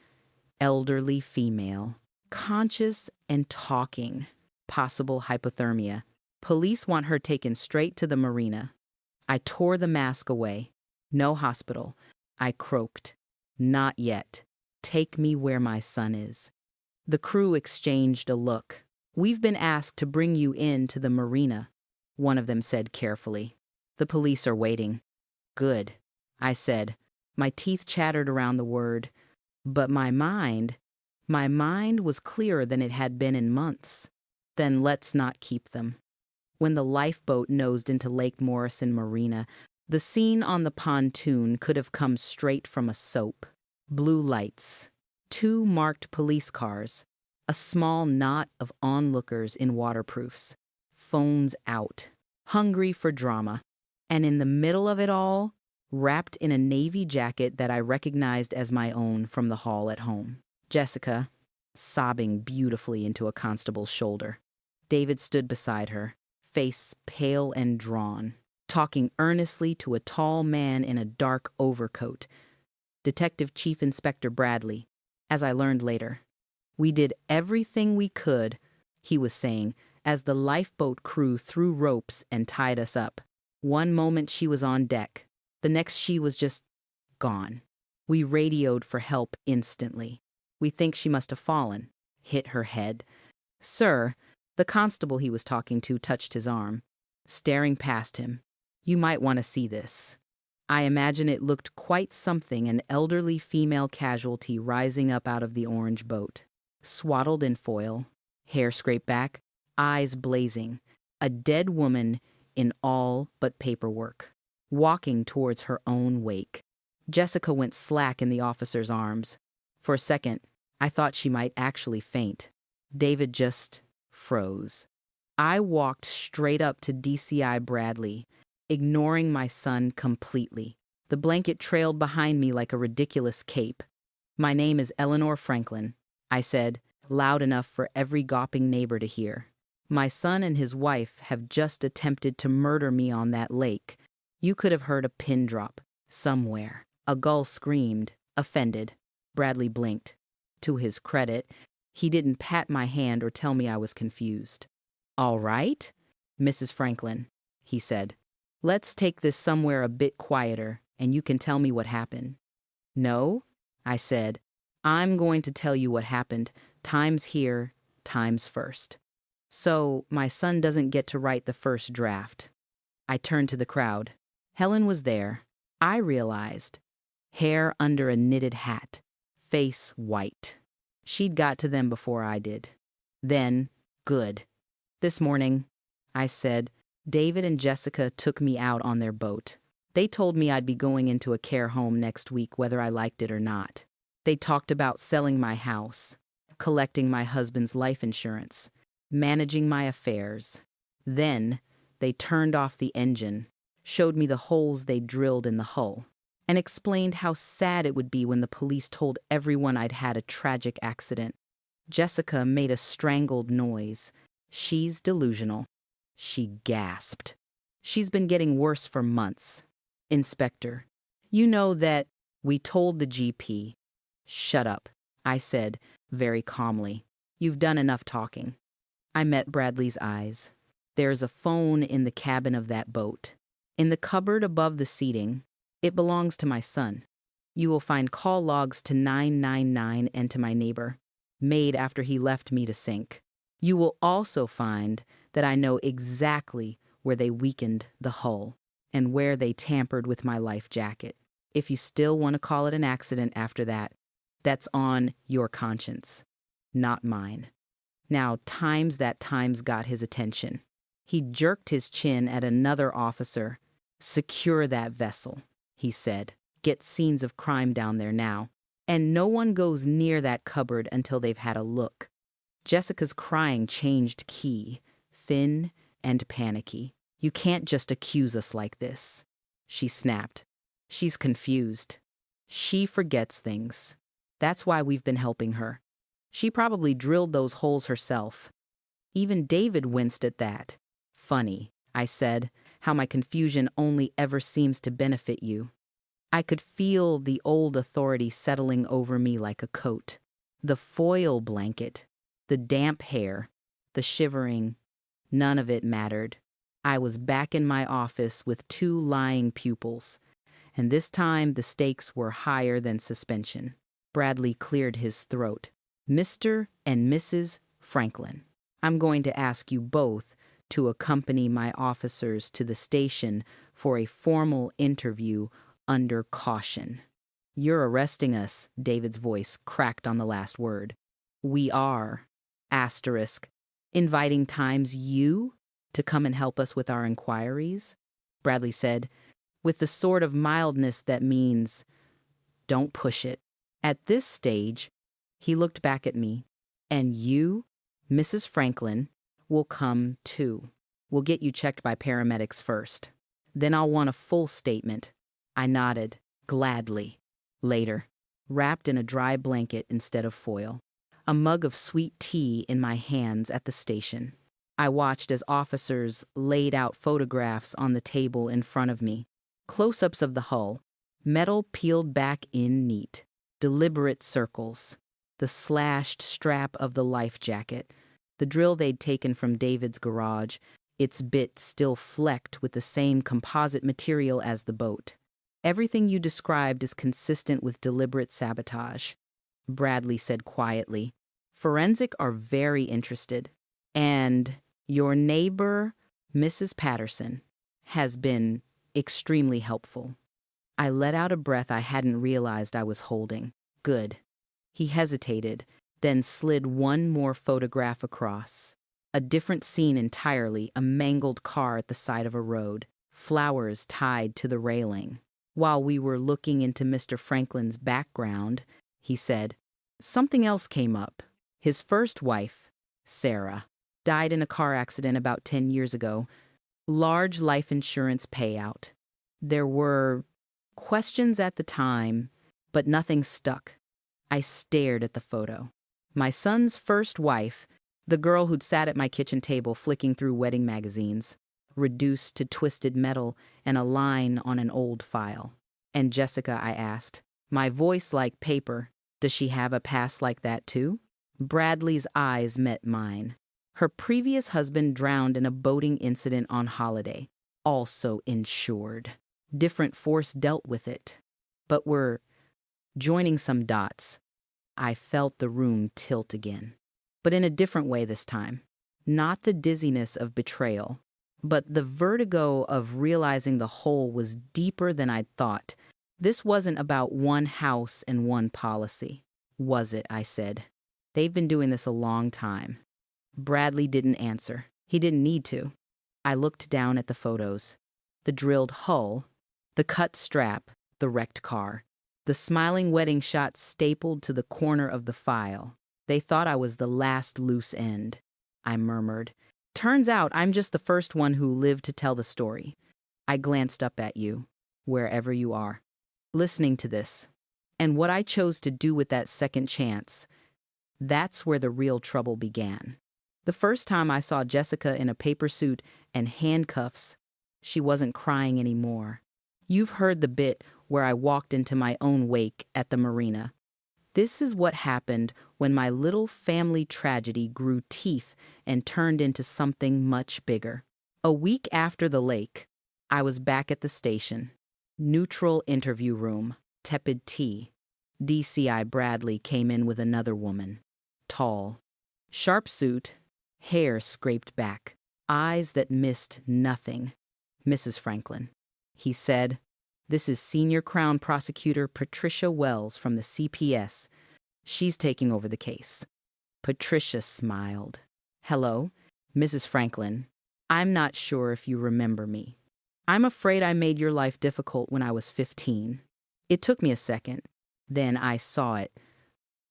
Elderly female, conscious and talking. Possible hypothermia. Police want her taken straight to the marina. I tore the mask away. No hospital. I croaked. Not yet. Take me where my son is. The crew exchanged a look. We've been asked to bring you in to the marina, one of them said carefully. The police are waiting. Good, I said. My teeth chattered around the word. But my mind was clearer than it had been in months. Then let's not keep them. When the lifeboat nosed into Lake Morrison Marina, the scene on the pontoon could have come straight from a soap. Blue lights, 2 marked police cars, a small knot of onlookers in waterproofs, phones out, hungry for drama. And in the middle of it all, wrapped in a navy jacket that I recognized as my own from the hall at home, Jessica, sobbing beautifully into a constable's shoulder. David stood beside her, face pale and drawn, talking earnestly to a tall man in a dark overcoat. Detective Chief Inspector Bradley, as I learned later. We did everything we could, he was saying, as the lifeboat crew threw ropes and tied us up. One moment she was on deck, The next she was just gone. We radioed for help instantly. We think she must have fallen, hit her head. Sir, the constable he was talking to touched his arm, staring past him. You might want to see this. I imagine it looked quite something, an elderly female casualty rising up out of the orange boat. Swaddled in foil, hair scraped back, eyes blazing. A dead woman in all but paperwork, walking towards her own wake. Jessica went slack in the officer's arms. For a second, I thought she might actually faint. David just froze. I walked straight up to DCI Bradley, ignoring my son completely. The blanket trailed behind me like a ridiculous cape. My name is Eleanor Franklin, I said, loud enough for every gawping neighbor to hear. My son and his wife have just attempted to murder me on that lake. You could have heard a pin drop somewhere. A gull screamed, offended. Bradley blinked. To his credit, he didn't pat my hand or tell me I was confused. All right, Mrs. Franklin, he said. Let's take this somewhere a bit quieter, and you can tell me what happened. No, I said. I'm going to tell you what happened. Time's here, time's first. So my son doesn't get to write the first draft. I turned to the crowd. Helen was there. I realized. Hair under a knitted hat, face white. She'd got to them before I did. Then, good. This morning, I said, David and Jessica took me out on their boat. They told me I'd be going into a care home next week whether I liked it or not. They talked about selling my house, collecting my husband's life insurance, managing my affairs. Then, they turned off the engine, showed me the holes they drilled in the hull, and explained how sad it would be when the police told everyone I'd had a tragic accident. Jessica made a strangled noise. She's delusional. She gasped. She's been getting worse for months. Inspector, you know that we told the GP. Shut up, I said, very calmly. You've done enough talking. I met Bradley's eyes. There's a phone in the cabin of that boat. In the cupboard above the seating, it belongs to my son. You will find call logs to 999 and to my neighbor, made after he left me to sink. You will also find that I know exactly where they weakened the hull and where they tampered with my life jacket. If you still want to call it an accident after that, that's on your conscience, not mine. Now, Times got his attention. He jerked his chin at another officer. Secure that vessel, he said. Get scenes of crime down there now. And no one goes near that cupboard until they've had a look. Jessica's crying changed key, thin and panicky. You can't just accuse us like this, she snapped. She's confused. She forgets things. That's why we've been helping her. She probably drilled those holes herself. Even David winced at that. Funny, I said, how my confusion only ever seems to benefit you. I could feel the old authority settling over me like a coat. The foil blanket, the damp hair, the shivering, none of it mattered. I was back in my office with 2 lying pupils, and this time the stakes were higher than suspension. Bradley cleared his throat. Mr. and Mrs. Franklin, I'm going to ask you both to accompany my officers to the station for a formal interview under caution. You're arresting us, David's voice cracked on the last word. We are, asterisk, inviting Times you to come and help us with our inquiries, Bradley said, with the sort of mildness that means, don't push it. At this stage, he looked back at me, and you, Mrs. Franklin, will come too. We'll get you checked by paramedics first. Then I'll want a full statement. I nodded, gladly. Later, wrapped in a dry blanket instead of foil, a mug of sweet tea in my hands at the station. I watched as officers laid out photographs on the table in front of me. Close-ups of the hull, metal peeled back in neat, deliberate circles, the slashed strap of the life jacket, the drill they'd taken from David's garage, its bit still flecked with the same composite material as the boat. Everything you described is consistent with deliberate sabotage, Bradley said quietly. Forensic are very interested. And your neighbor, Mrs. Patterson, has been extremely helpful. I let out a breath I hadn't realized I was holding. Good. He hesitated, then slid one more photograph across. A different scene entirely, a mangled car at the side of a road, flowers tied to the railing. While we were looking into Mr. Franklin's background, he said, something else came up. His first wife, Sarah, died in a car accident about 10 years ago. Large life insurance payout. There were questions at the time, but nothing stuck. I stared at the photo. My son's first wife, the girl who'd sat at my kitchen table flicking through wedding magazines, reduced to twisted metal and a line on an old file. And Jessica, I asked, my voice like paper, does she have a past like that too? Bradley's eyes met mine. Her previous husband drowned in a boating incident on holiday, also insured. Different force dealt with it. But we're joining some dots. I felt the room tilt again, but in a different way this time. Not the dizziness of betrayal, but the vertigo of realizing the whole was deeper than I'd thought. This wasn't about one house and one policy. Was it? I said. They've been doing this a long time. Bradley didn't answer. He didn't need to. I looked down at the photos. The drilled hull, the cut strap, the wrecked car, the smiling wedding shot stapled to the corner of the file. They thought I was the last loose end. I murmured. Turns out I'm just the first one who lived to tell the story. I glanced up at you, wherever you are, listening to this. And what I chose to do with that second chance, that's where the real trouble began. The first time I saw Jessica in a paper suit and handcuffs, she wasn't crying anymore. You've heard the bit where I walked into my own wake at the marina. This is what happened when my little family tragedy grew teeth and turned into something much bigger. A week after the lake, I was back at the station. Neutral interview room, tepid tea. DCI Bradley came in with another woman. Tall. Sharp suit, hair scraped back, eyes that missed nothing. Mrs. Franklin. He said, this is Senior Crown Prosecutor Patricia Wells from the CPS. She's taking over the case. Patricia smiled. Hello, Mrs. Franklin. I'm not sure if you remember me. I'm afraid I made your life difficult when I was 15. It took me a second. Then I saw it.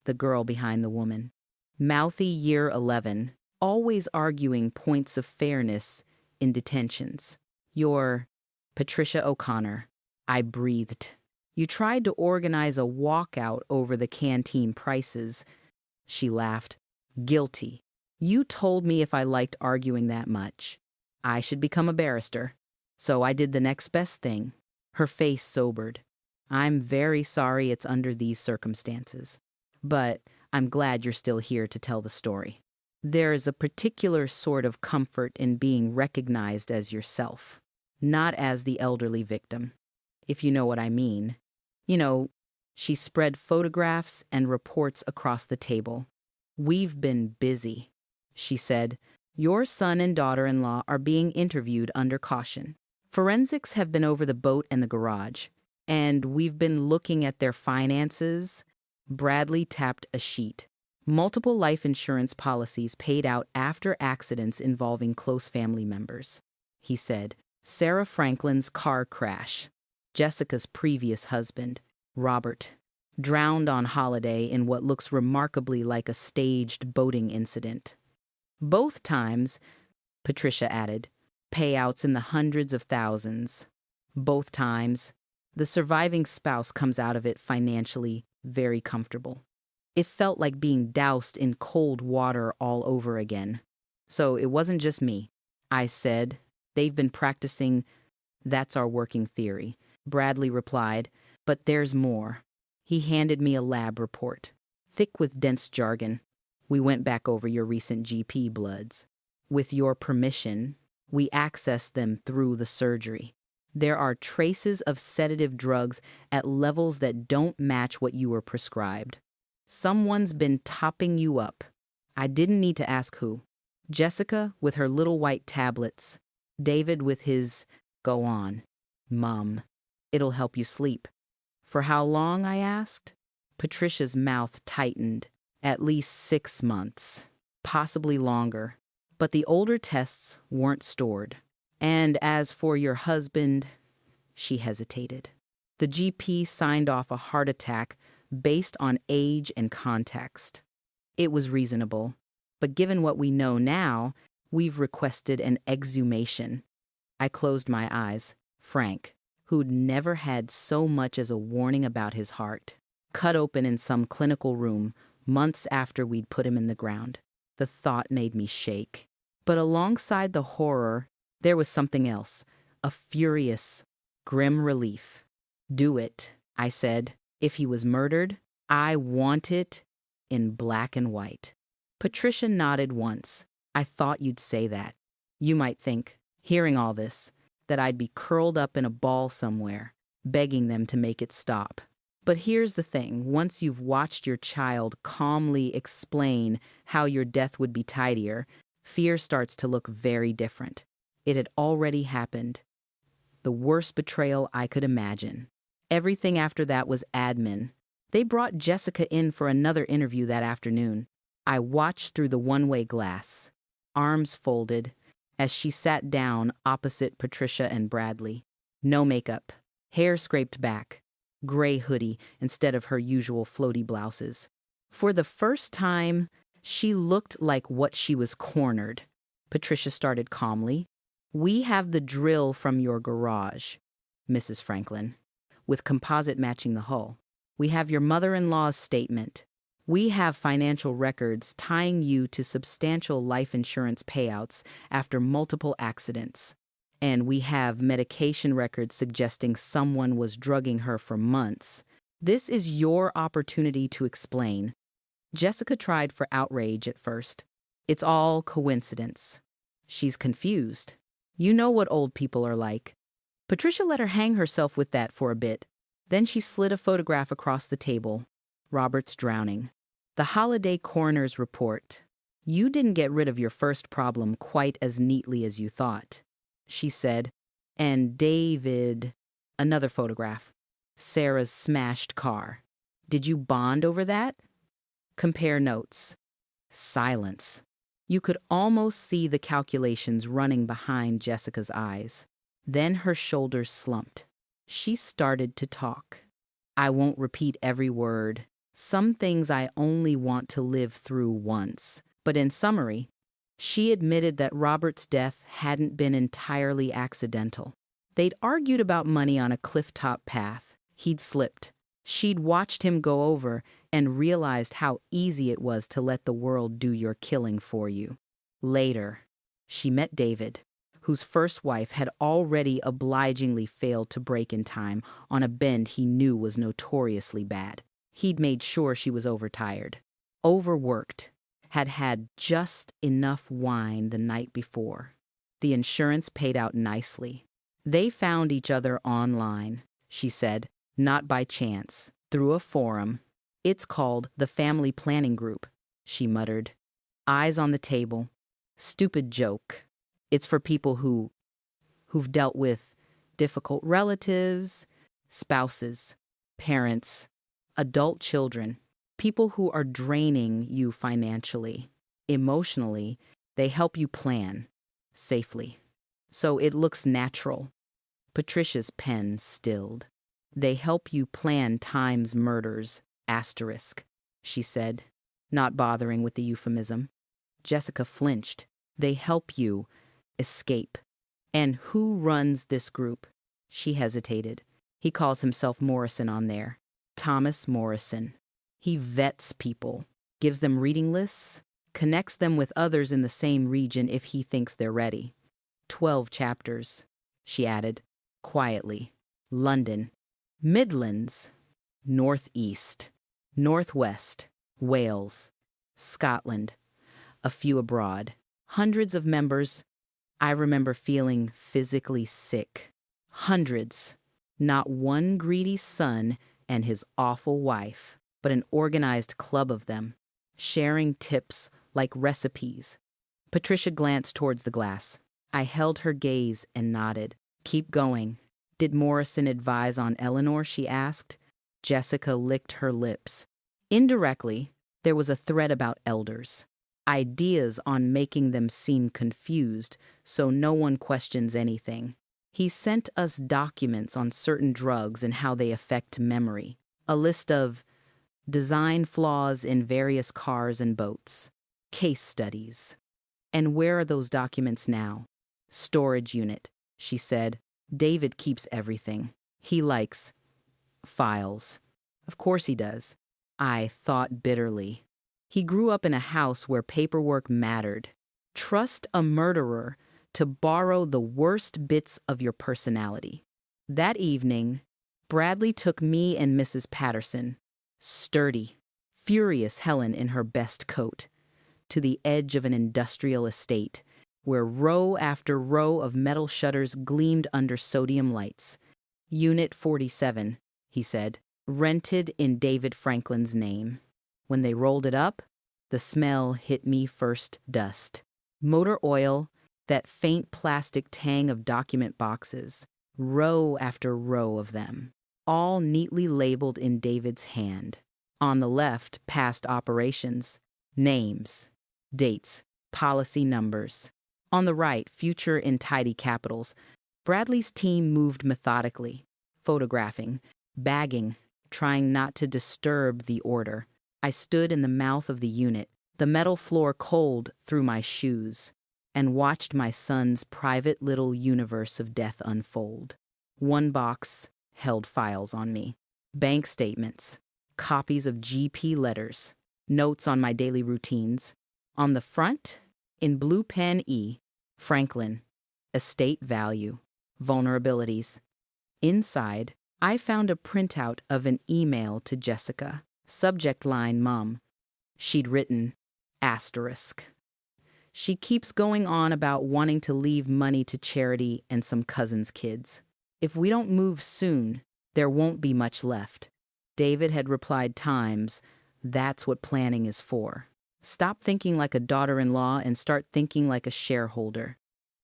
The girl behind the woman. Mouthy year 11, always arguing points of fairness in detentions. You're Patricia O'Connor. I breathed. You tried to organize a walkout over the canteen prices. She laughed. Guilty. You told me if I liked arguing that much, I should become a barrister. So I did the next best thing. Her face sobered. I'm very sorry it's under these circumstances, but I'm glad you're still here to tell the story. There is a particular sort of comfort in being recognized as yourself, not as the elderly victim, if you know what I mean. You know, she spread photographs and reports across the table. We've been busy, she said. Your son and daughter-in-law are being interviewed under caution. Forensics have been over the boat and the garage, and we've been looking at their finances. Bradley tapped a sheet. Multiple life insurance policies paid out after accidents involving close family members. He said, Sarah Franklin's car crash. Jessica's previous husband, Robert, drowned on holiday in what looks remarkably like a staged boating incident. Both times, Patricia added, payouts in the hundreds of thousands. Both times, the surviving spouse comes out of it financially very comfortable. It felt like being doused in cold water all over again. So it wasn't just me. I said, they've been practicing. That's our working theory. Bradley replied, but there's more. He handed me a lab report, thick with dense jargon. We went back over your recent GP bloods. With your permission, we accessed them through the surgery. There are traces of sedative drugs at levels that don't match what you were prescribed. Someone's been topping you up. I didn't need to ask who. Jessica with her little white tablets. David with his, go on, Mum. It'll help you sleep. For how long, I asked? Patricia's mouth tightened. At least 6 months. Possibly longer. But the older tests weren't stored. And as for your husband, she hesitated. The GP signed off a heart attack based on age and context. It was reasonable, but given what we know now, we've requested an exhumation. I closed my eyes. Frank, who'd never had so much as a warning about his heart, cut open in some clinical room months after we'd put him in the ground. The thought made me shake. But alongside the horror, there was something else, a furious, grim relief. Do it, I said. If he was murdered, I want it in black and white. Patricia nodded once. I thought you'd say that. You might think, hearing all this, that I'd be curled up in a ball somewhere, begging them to make it stop. But here's the thing, once you've watched your child calmly explain how your death would be tidier, fear starts to look very different. It had already happened. The worst betrayal I could imagine. Everything after that was admin. They brought Jessica in for another interview that afternoon. I watched through the one-way glass, arms folded, as she sat down opposite Patricia and Bradley. No makeup, hair scraped back, gray hoodie instead of her usual floaty blouses. For the first time, she looked like what she was cornered. Patricia started calmly. We have the drill from your garage, Mrs. Franklin, with composite matching the hull. We have your mother-in-law's statement. We have financial records tying you to substantial life insurance payouts after multiple accidents. And we have medication records suggesting someone was drugging her for months. This is your opportunity to explain. Jessica tried for outrage at first. It's all coincidence. She's confused. You know what old people are like. Patricia let her hang herself with that for a bit. Then she slid a photograph across the table. Robert's drowning. The holiday coroner's report. You didn't get rid of your first problem quite as neatly as you thought, she said. And David... Another photograph. Sarah's smashed car. Did you bond over that? Compare notes. Silence. You could almost see the calculations running behind Jessica's eyes. Then her shoulders slumped. She started to talk. I won't repeat every word. Some things I only want to live through once. But in summary, she admitted that Robert's death hadn't been entirely accidental. They'd argued about money on a clifftop path. He'd slipped. She'd watched him go over and realized how easy it was to let the world do your killing for you. Later, she met David, whose first wife had already obligingly failed to break in time on a bend he knew was notoriously bad. He'd made sure she was overtired, overworked, had had just enough wine the night before. The insurance paid out nicely. They found each other online, she said, not by chance, through a forum. It's called the Family Planning Group, she muttered. Eyes on the table. Stupid joke. It's for people who've dealt with difficult relatives, spouses, parents, adult children, people who are draining you financially. Emotionally, they help you plan safely. So it looks natural. Patricia's pen stilled. They help you plan times murders, asterisk, she said, not bothering with the euphemism. Jessica flinched. They help you escape. And who runs this group? She hesitated. He calls himself Morrison on there. Thomas Morrison. He vets people, gives them reading lists, connects them with others in the same region if he thinks they're ready. 12 chapters, she added, quietly. London. Midlands. Northeast. Northwest. Wales. Scotland. A few abroad. Hundreds of members. I remember feeling physically sick. Hundreds. Not one greedy son and his awful wife, but an organized club of them, sharing tips like recipes. Patricia glanced towards the glass. I held her gaze and nodded. Keep going. Did Morrison advise on Eleanor, she asked. Jessica licked her lips. Indirectly, there was a thread about elders. Ideas on making them seem confused so no one questions anything. He sent us documents on certain drugs and how they affect memory. A list of design flaws in various cars and boats. Case studies. And where are those documents now? Storage unit, she said. David keeps everything. He likes files. Of course he does. I thought bitterly. He grew up in a house where paperwork mattered. Trust a murderer to borrow the worst bits of your personality. That evening, Bradley took me and Mrs. Patterson, sturdy, furious Helen in her best coat, to the edge of an industrial estate where row after row of metal shutters gleamed under sodium lights. Unit 47, he said, rented in David Franklin's name. When they rolled it up, the smell hit me first dust. Motor oil, that faint plastic tang of document boxes, row after row of them, all neatly labeled in David's hand. On the left, past operations, names, dates, policy numbers. On the right, future in tidy capitals. Bradley's team moved methodically, photographing, bagging, trying not to disturb the order. I stood in the mouth of the unit, the metal floor cold through my shoes, and watched my son's private little universe of death unfold. One box held files on me, bank statements, copies of GP letters, notes on my daily routines. On the front, in blue pen E, Franklin, estate value, vulnerabilities. Inside, I found a printout of an email to Jessica. Subject line, Mom. She'd written, asterisk. She keeps going on about wanting to leave money to charity and some cousins' kids. If we don't move soon, there won't be much left. David had replied times, that's what planning is for. Stop thinking like a daughter-in-law and start thinking like a shareholder.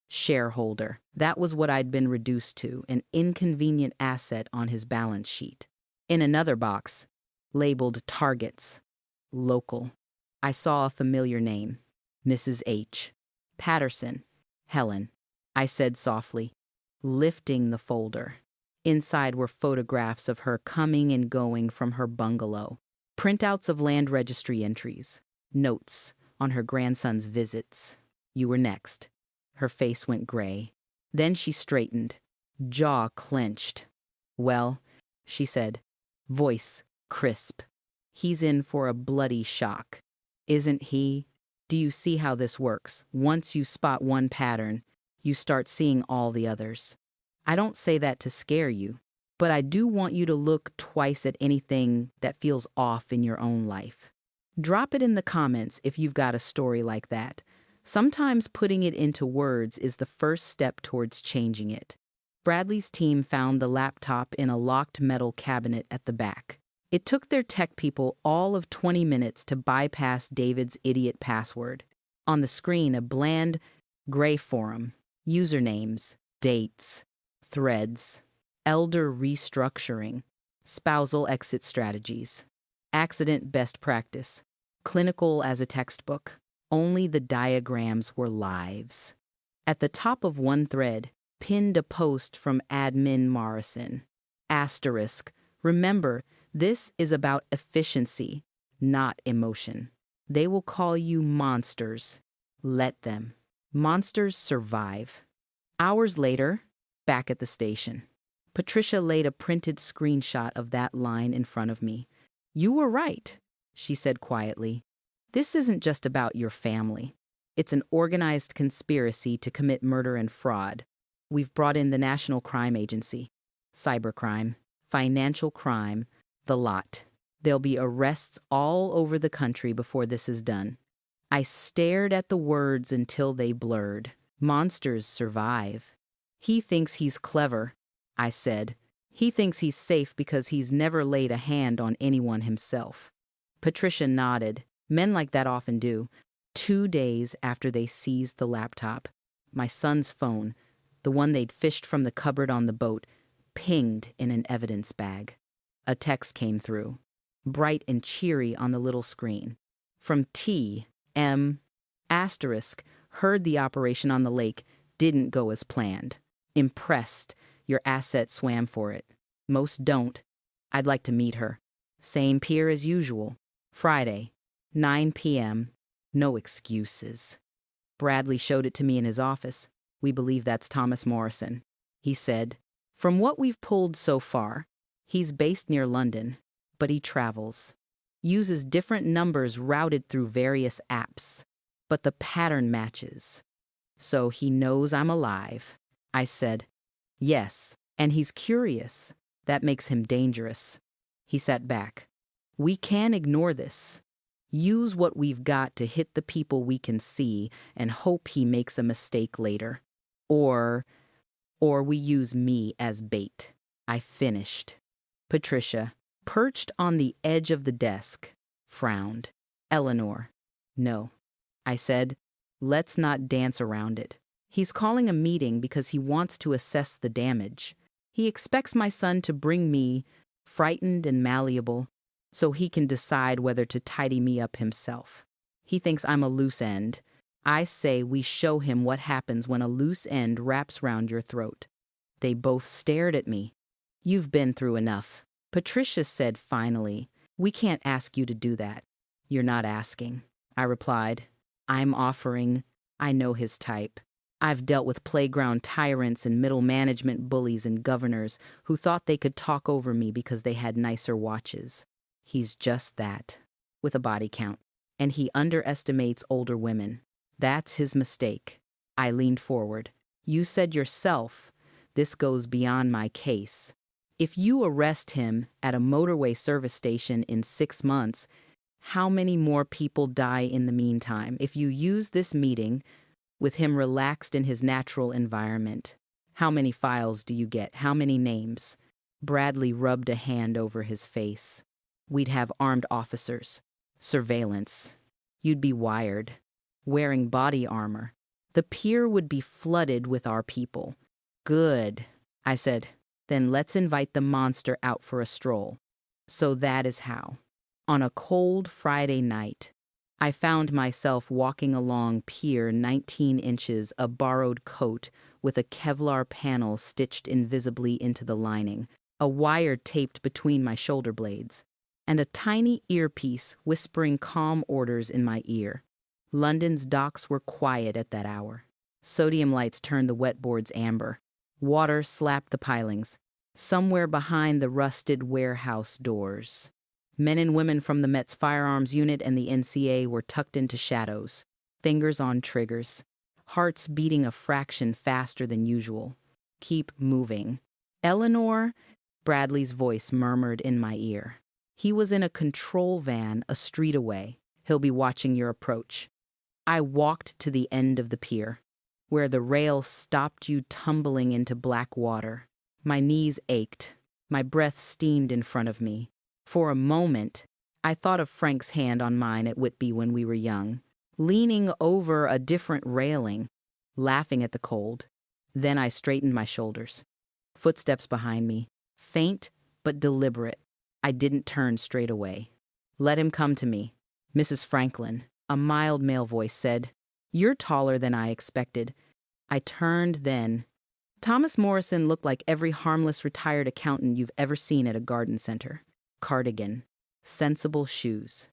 Shareholder. That was what I'd been reduced to, an inconvenient asset on his balance sheet. In another box, labeled targets, local, I saw a familiar name, Mrs. H. Patterson, Helen, I said softly, lifting the folder. Inside were photographs of her coming and going from her bungalow, printouts of land registry entries, notes on her grandson's visits. You were next. Her face went gray. Then she straightened, jaw clenched. Well, she said, voice crisp. He's in for a bloody shock. Isn't he? Do you see how this works? Once you spot one pattern, you start seeing all the others. I don't say that to scare you, but I do want you to look twice at anything that feels off in your own life. Drop it in the comments if you've got a story like that. Sometimes putting it into words is the first step towards changing it. Bradley's team found the laptop in a locked metal cabinet at the back. It took their tech people all of 20 minutes to bypass David's idiot password. On the screen, a bland gray forum, usernames, dates, threads, elder restructuring, spousal exit strategies, accident best practice, clinical as a textbook. Only the diagrams were lives. At the top of one thread, pinned a post from admin Morrison. Asterisk, remember, this is about efficiency, not emotion. They will call you monsters. Let them. Monsters survive. Hours later, back at the station, Patricia laid a printed screenshot of that line in front of me. You were right, she said quietly. This isn't just about your family. It's an organized conspiracy to commit murder and fraud. We've brought in the National Crime Agency, cybercrime, financial crime, the lot. There'll be arrests all over the country before this is done. I stared at the words until they blurred. Monsters survive. He thinks he's clever, I said. He thinks he's safe because he's never laid a hand on anyone himself. Patricia nodded. Men like that often do. 2 days after they seized the laptop, my son's phone, the one they'd fished from the cupboard on the boat, pinged in an evidence bag. A text came through, bright and cheery on the little screen. From T.M. Asterisk, heard the operation on the lake didn't go as planned. Impressed, your asset swam for it. Most don't. I'd like to meet her. Same pier as usual. Friday, 9 p.m. No excuses. Bradley showed it to me in his office. We believe that's Thomas Morrison. He said, from what we've pulled so far, he's based near London, but he travels. Uses different numbers routed through various apps, but the pattern matches. So he knows I'm alive. I said, yes, and he's curious. That makes him dangerous. He sat back. We can't ignore this. Use what we've got to hit the people we can see and hope he makes a mistake later. Or we use me as bait. I finished. Patricia, perched on the edge of the desk, frowned. Eleanor, no. I said, let's not dance around it. He's calling a meeting because he wants to assess the damage. He expects my son to bring me, frightened and malleable, so he can decide whether to tidy me up himself. He thinks I'm a loose end. I say we show him what happens when a loose end wraps round your throat. They both stared at me. You've been through enough. Patricia said finally, we can't ask you to do that. You're not asking. I replied, I'm offering. I know his type. I've dealt with playground tyrants and middle management bullies and governors who thought they could talk over me because they had nicer watches. He's just that, with a body count, and he underestimates older women. That's his mistake. I leaned forward. You said yourself, this goes beyond my case. If you arrest him at a motorway service station in 6 months, how many more people die in the meantime? If you use this meeting with him relaxed in his natural environment, how many files do you get? How many names? Bradley rubbed a hand over his face. We'd have armed officers, surveillance. You'd be wired, wearing body armor. The pier would be flooded with our people. Good, I said. Then let's invite the monster out for a stroll. So that is how. On a cold Friday night, I found myself walking along pier 19 inches, a borrowed coat with a Kevlar panel stitched invisibly into the lining, a wire taped between my shoulder blades, and a tiny earpiece whispering calm orders in my ear. London's docks were quiet at that hour. Sodium lights turned the wetboards amber. Water slapped the pilings, somewhere behind the rusted warehouse doors. Men and women from the Met's firearms unit and the NCA were tucked into shadows, fingers on triggers, hearts beating a fraction faster than usual. Keep moving. Eleanor, Bradley's voice murmured in my ear. He was in a control van a street away. He'll be watching your approach. I walked to the end of the pier, where the rail stopped you tumbling into black water. My knees ached. My breath steamed in front of me. For a moment, I thought of Frank's hand on mine at Whitby when we were young, leaning over a different railing, laughing at the cold. Then I straightened my shoulders. Footsteps behind me, faint but deliberate. I didn't turn straight away. Let him come to me. Mrs. Franklin, a mild male voice said, You're taller than I expected. I turned then. Thomas Morrison looked like every harmless retired accountant you've ever seen at a garden center. Cardigan, sensible shoes,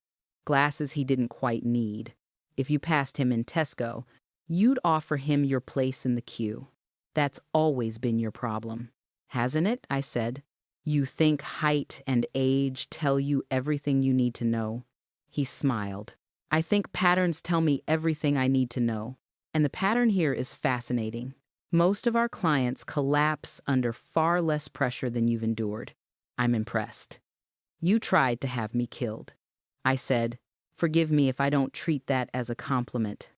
glasses he didn't quite need. If you passed him in Tesco, you'd offer him your place in the queue. That's always been your problem. Hasn't it? I said. You think height and age tell you everything you need to know. He smiled. I think patterns tell me everything I need to know. And the pattern here is fascinating. Most of our clients collapse under far less pressure than you've endured. I'm impressed. You tried to have me killed. I said, forgive me if I don't treat that as a compliment.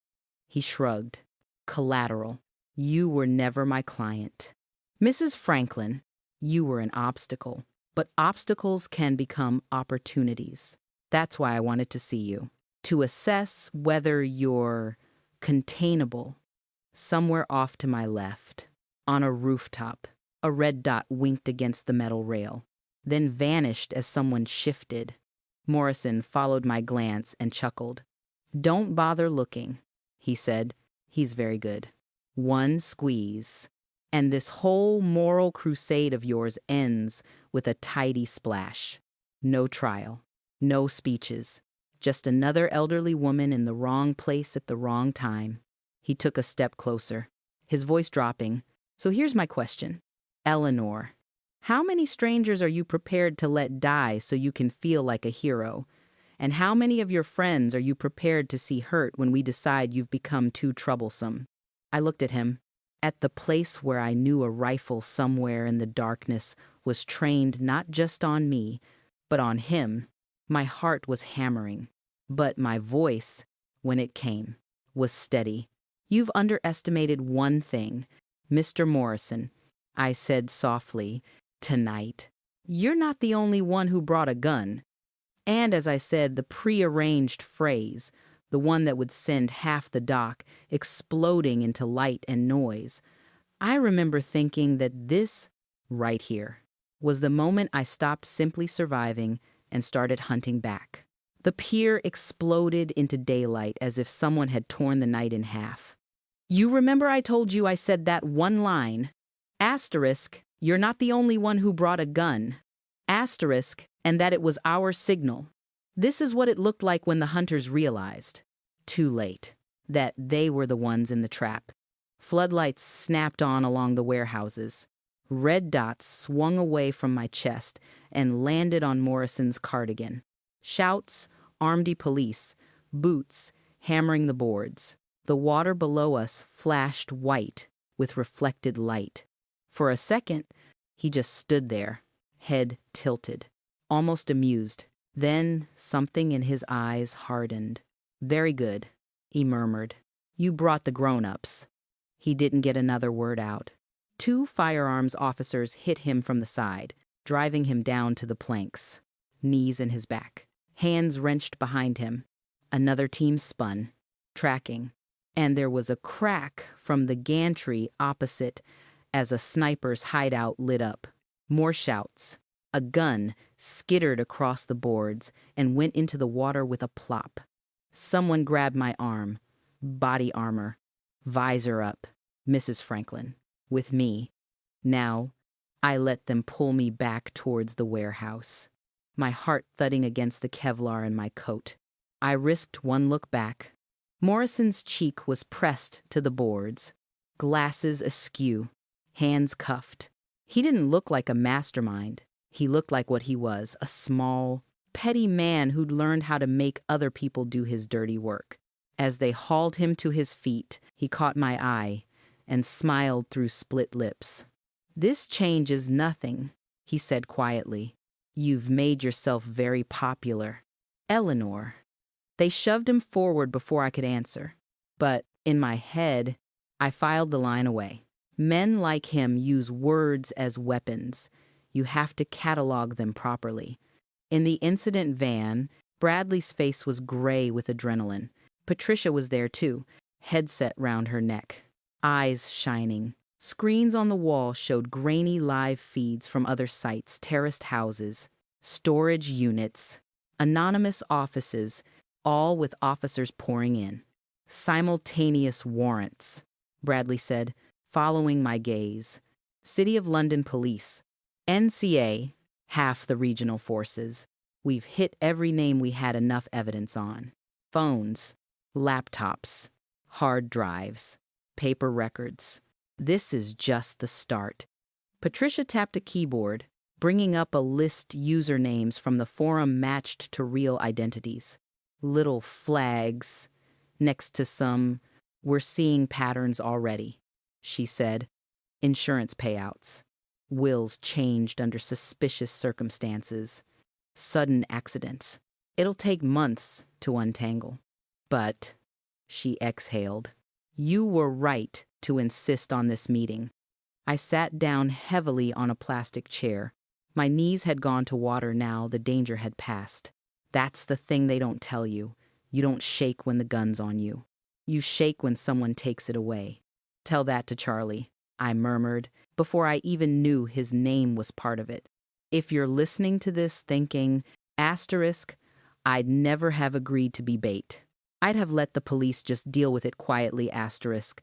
He shrugged. Collateral. You were never my client. Mrs. Franklin, You were an obstacle. But obstacles can become opportunities. That's why I wanted to see you. To assess whether you're containable. Somewhere off to my left, on a rooftop, a red dot winked against the metal rail, then vanished as someone shifted. Morrison followed my glance and chuckled. "Don't bother looking," he said. "He's very good. One squeeze, and this whole moral crusade of yours ends with a tidy splash. No trial, no speeches, just another elderly woman in the wrong place at the wrong time." He took a step closer, his voice dropping. "So here's my question. Eleanor, how many strangers are you prepared to let die so you can feel like a hero? And how many of your friends are you prepared to see hurt when we decide you've become too troublesome?" I looked at him, at the place where I knew a rifle somewhere in the darkness was trained not just on me, but on him. My heart was hammering, but my voice, when it came, was steady. "You've underestimated one thing, Mr. Morrison," I said softly, "tonight. You're not the only one who brought a gun." And as I said the prearranged phrase, the one that would send half the dock exploding into light and noise, I remember thinking that this, right here, was the moment I stopped simply surviving and started hunting back. The pier exploded into daylight as if someone had torn the night in half. "You remember I told you I said that one line? Asterisk, you're not the only one who brought a gun. Asterisk, and that it was our signal." This is what it looked like when the hunters realized, too late, that they were the ones in the trap. Floodlights snapped on along the warehouses. Red dots swung away from my chest and landed on Morrison's cardigan. Shouts, armed police, boots hammering the boards. The water below us flashed white with reflected light. For a second, he just stood there, head tilted, almost amused. Then something in his eyes hardened. "Very good," he murmured. "You brought the grown-ups." He didn't get another word out. Two firearms officers hit him from the side, driving him down to the planks, knees in his back, hands wrenched behind him. Another team spun, tracking, and there was a crack from the gantry opposite as a sniper's hideout lit up. More shouts. A gun skittered across the boards and went into the water with a plop. Someone grabbed my arm. Body armor. Visor up. Mrs. Franklin. With me. Now, I let them pull me back towards the warehouse, my heart thudding against the Kevlar in my coat. I risked one look back. Morrison's cheek was pressed to the boards, glasses askew, hands cuffed. He didn't look like a mastermind. He looked like what he was, a small, petty man who'd learned how to make other people do his dirty work. As they hauled him to his feet, he caught my eye and smiled through split lips. "This changes nothing," he said quietly. "You've made yourself very popular. Eleanor." They shoved him forward before I could answer. But in my head, I filed the line away. Men like him use words as weapons. You have to catalog them properly. In the incident van, Bradley's face was gray with adrenaline. Patricia was there too, headset round her neck, eyes shining. Screens on the wall showed grainy live feeds from other sites, terraced houses, storage units, anonymous offices, all with officers pouring in. "Simultaneous warrants," Bradley said, following my gaze. "City of London Police. NCA, half the regional forces. We've hit every name we had enough evidence on. Phones, laptops, hard drives, paper records. This is just the start." Patricia tapped a keyboard, bringing up a list usernames from the forum matched to real identities. Little flags next to some "We're seeing patterns already," she said. Insurance payouts. Wills changed under suspicious circumstances. Sudden accidents. It'll take months to untangle. "But," she exhaled, "you were right to insist on this meeting. I sat down heavily on a plastic chair. My knees had gone to water now, the danger had passed. That's the thing they don't tell you. You don't shake when the gun's on you. You shake when someone takes it away. Tell that to Charlie, I murmured, before I even knew his name was part of it. If you're listening to this thinking, asterisk, I'd never have agreed to be bait. I'd have let the police just deal with it quietly, asterisk.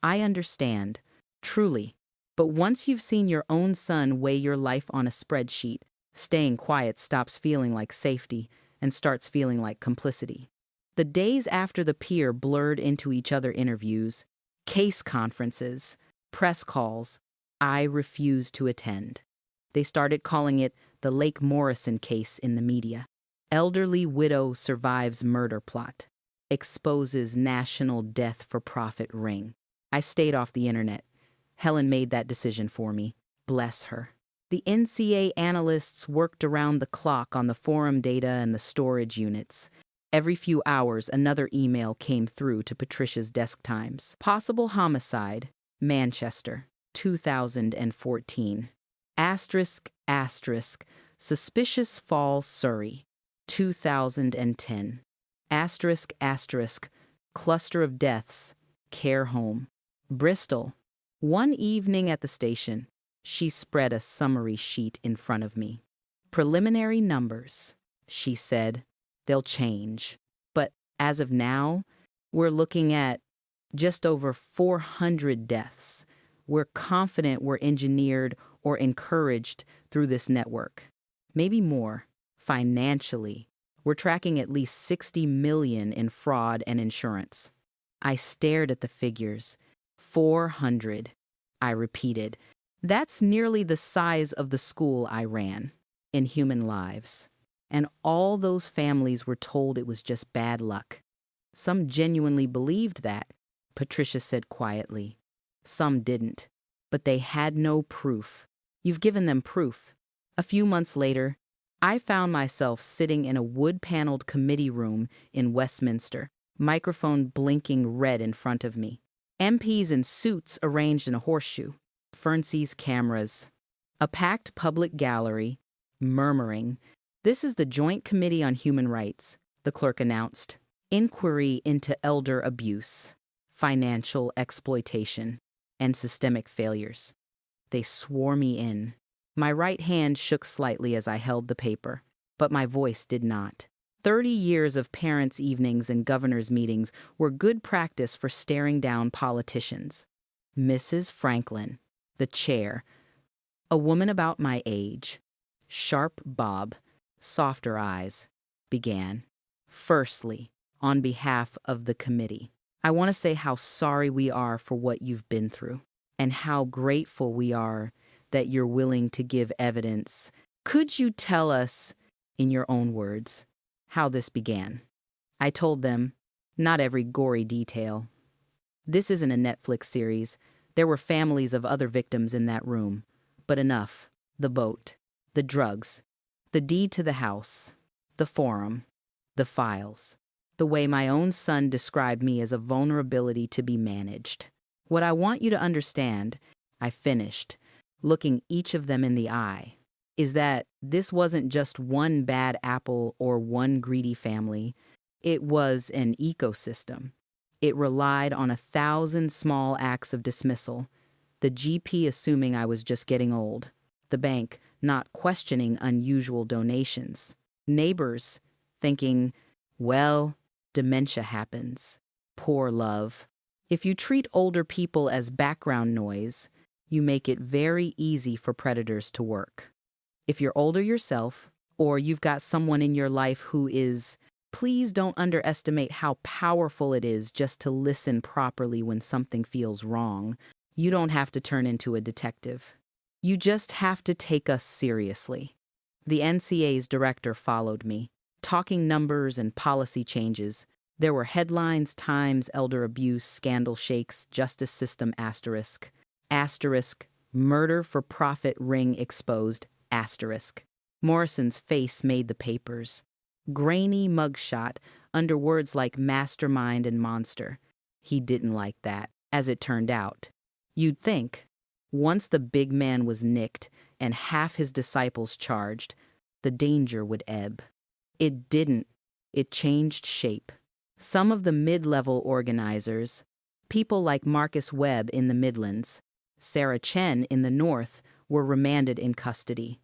I understand, truly. But once you've seen your own son weigh your life on a spreadsheet, staying quiet stops feeling like safety and starts feeling like complicity. The days after the pier blurred into each other interviews, case conferences, press calls, I refused to attend. They started calling it the Lake Morrison case in the media. Elderly widow survives murder plot. Exposes national death-for-profit ring. I stayed off the internet. Helen made that decision for me. Bless her. The NCA analysts worked around the clock on the forum data and the storage units. Every few hours, another email came through to Patricia's desk times. Possible homicide, Manchester, 2014. Asterisk, asterisk, suspicious fall, Surrey, 2010. Asterisk, asterisk, cluster of deaths, care home. Bristol. One evening at the station, she spread a summary sheet in front of me. Preliminary numbers, she said. They'll change. But as of now, we're looking at just over 400 deaths. We're confident we're engineered or encouraged through this network. Maybe more. Financially, we're tracking at least 60 million in fraud and insurance. I stared at the figures. 400. I repeated. That's nearly the size of the school I ran in human lives. And all those families were told it was just bad luck. Some genuinely believed that, Patricia said quietly. Some didn't. But they had no proof. You've given them proof. A few months later, I found myself sitting in a wood-paneled committee room in Westminster, microphone blinking red in front of me. MPs in suits arranged in a horseshoe. Fernsee's cameras. A packed public gallery, murmuring. This is the Joint Committee on Human Rights, the clerk announced. Inquiry into elder abuse, financial exploitation, and systemic failures. They swore me in. My right hand shook slightly as I held the paper, but my voice did not. 30 years of parents' evenings and governors' meetings were good practice for staring down politicians. Mrs. Franklin, the chair, a woman about my age, sharp bob, softer eyes, began. Firstly, on behalf of the committee, I want to say how sorry we are for what you've been through and how grateful we are that you're willing to give evidence. Could you tell us, in your own words, how this began? I told them, not every gory detail. This isn't a Netflix series. There were families of other victims in that room. But enough. The boat, the drugs, the deed to the house, the forum, the files, the way my own son described me as a vulnerability to be managed. What I want you to understand, I finished, looking each of them in the eye, is that this wasn't just one bad apple or one greedy family. It was an ecosystem. It relied on 1,000 small acts of dismissal, the GP assuming I was just getting old, the bank not questioning unusual donations, neighbors thinking, well, dementia happens, poor love. If you treat older people as background noise, you make it very easy for predators to work. If you're older yourself, or you've got someone in your life who is, please don't underestimate how powerful it is just to listen properly when something feels wrong. You don't have to turn into a detective. You just have to take us seriously. The NCA's director followed me, talking numbers and policy changes. There were headlines, times, elder abuse, scandal shakes, justice system asterisk, asterisk, murder for profit ring exposed, asterisk. Morrison's face made the papers. Grainy mugshot under words like mastermind and monster. He didn't like that, as it turned out. You'd think. Once the big man was nicked and half his disciples charged, the danger would ebb. It didn't. It changed shape. Some of the mid-level organizers, people like Marcus Webb in the Midlands, Sarah Chen in the North, were remanded in custody.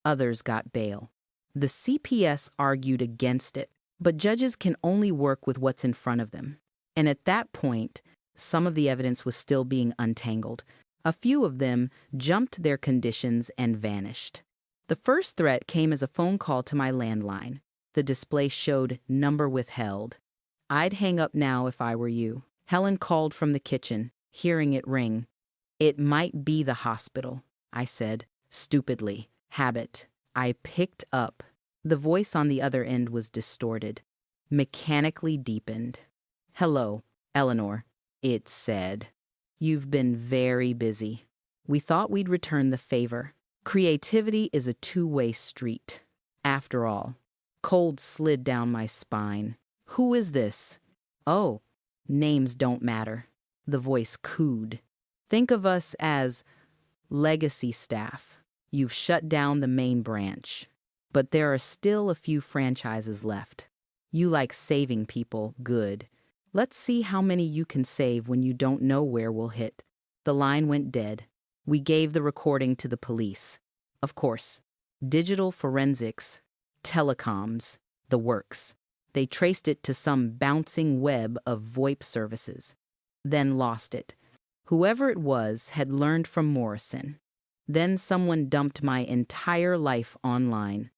Others got bail. The CPS argued against it, but judges can only work with what's in front of them. And at that point, some of the evidence was still being untangled. A few of them jumped their conditions and vanished. The first threat came as a phone call to my landline. The display showed number withheld. I'd hang up now if I were you. Helen called from the kitchen, hearing it ring. It might be the hospital, I said, stupidly. Habit. I picked up. The voice on the other end was distorted, mechanically deepened. Hello, Eleanor, it said. You've been very busy. We thought we'd return the favor. Creativity is a two-way street. After all, cold slid down my spine. Who is this? Oh, names don't matter. The voice cooed. Think of us as legacy staff. You've shut down the main branch, but there are still a few franchises left. You like saving people, good. Let's see how many you can save when you don't know where we'll hit. The line went dead. We gave the recording to the police. Of course, digital forensics, telecoms, the works. They traced it to some bouncing web of VoIP services, then lost it. Whoever it was had learned from Morrison. Then someone dumped my entire life online.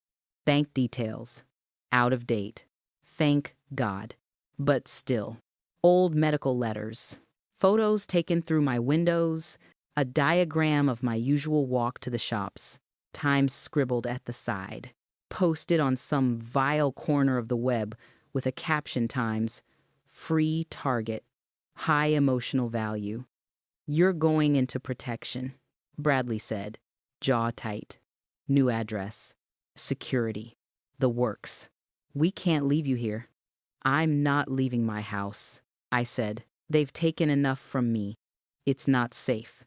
Bank details. Out of date. Thank God. But still. Old medical letters. Photos taken through my windows. A diagram of my usual walk to the shops. Times scribbled at the side. Posted on some vile corner of the web with a caption times, free target. High emotional value. You're going into protection. Bradley said, jaw tight. New address. Security. The works. We can't leave you here. I'm not leaving my house, I said. They've taken enough from me. It's not safe.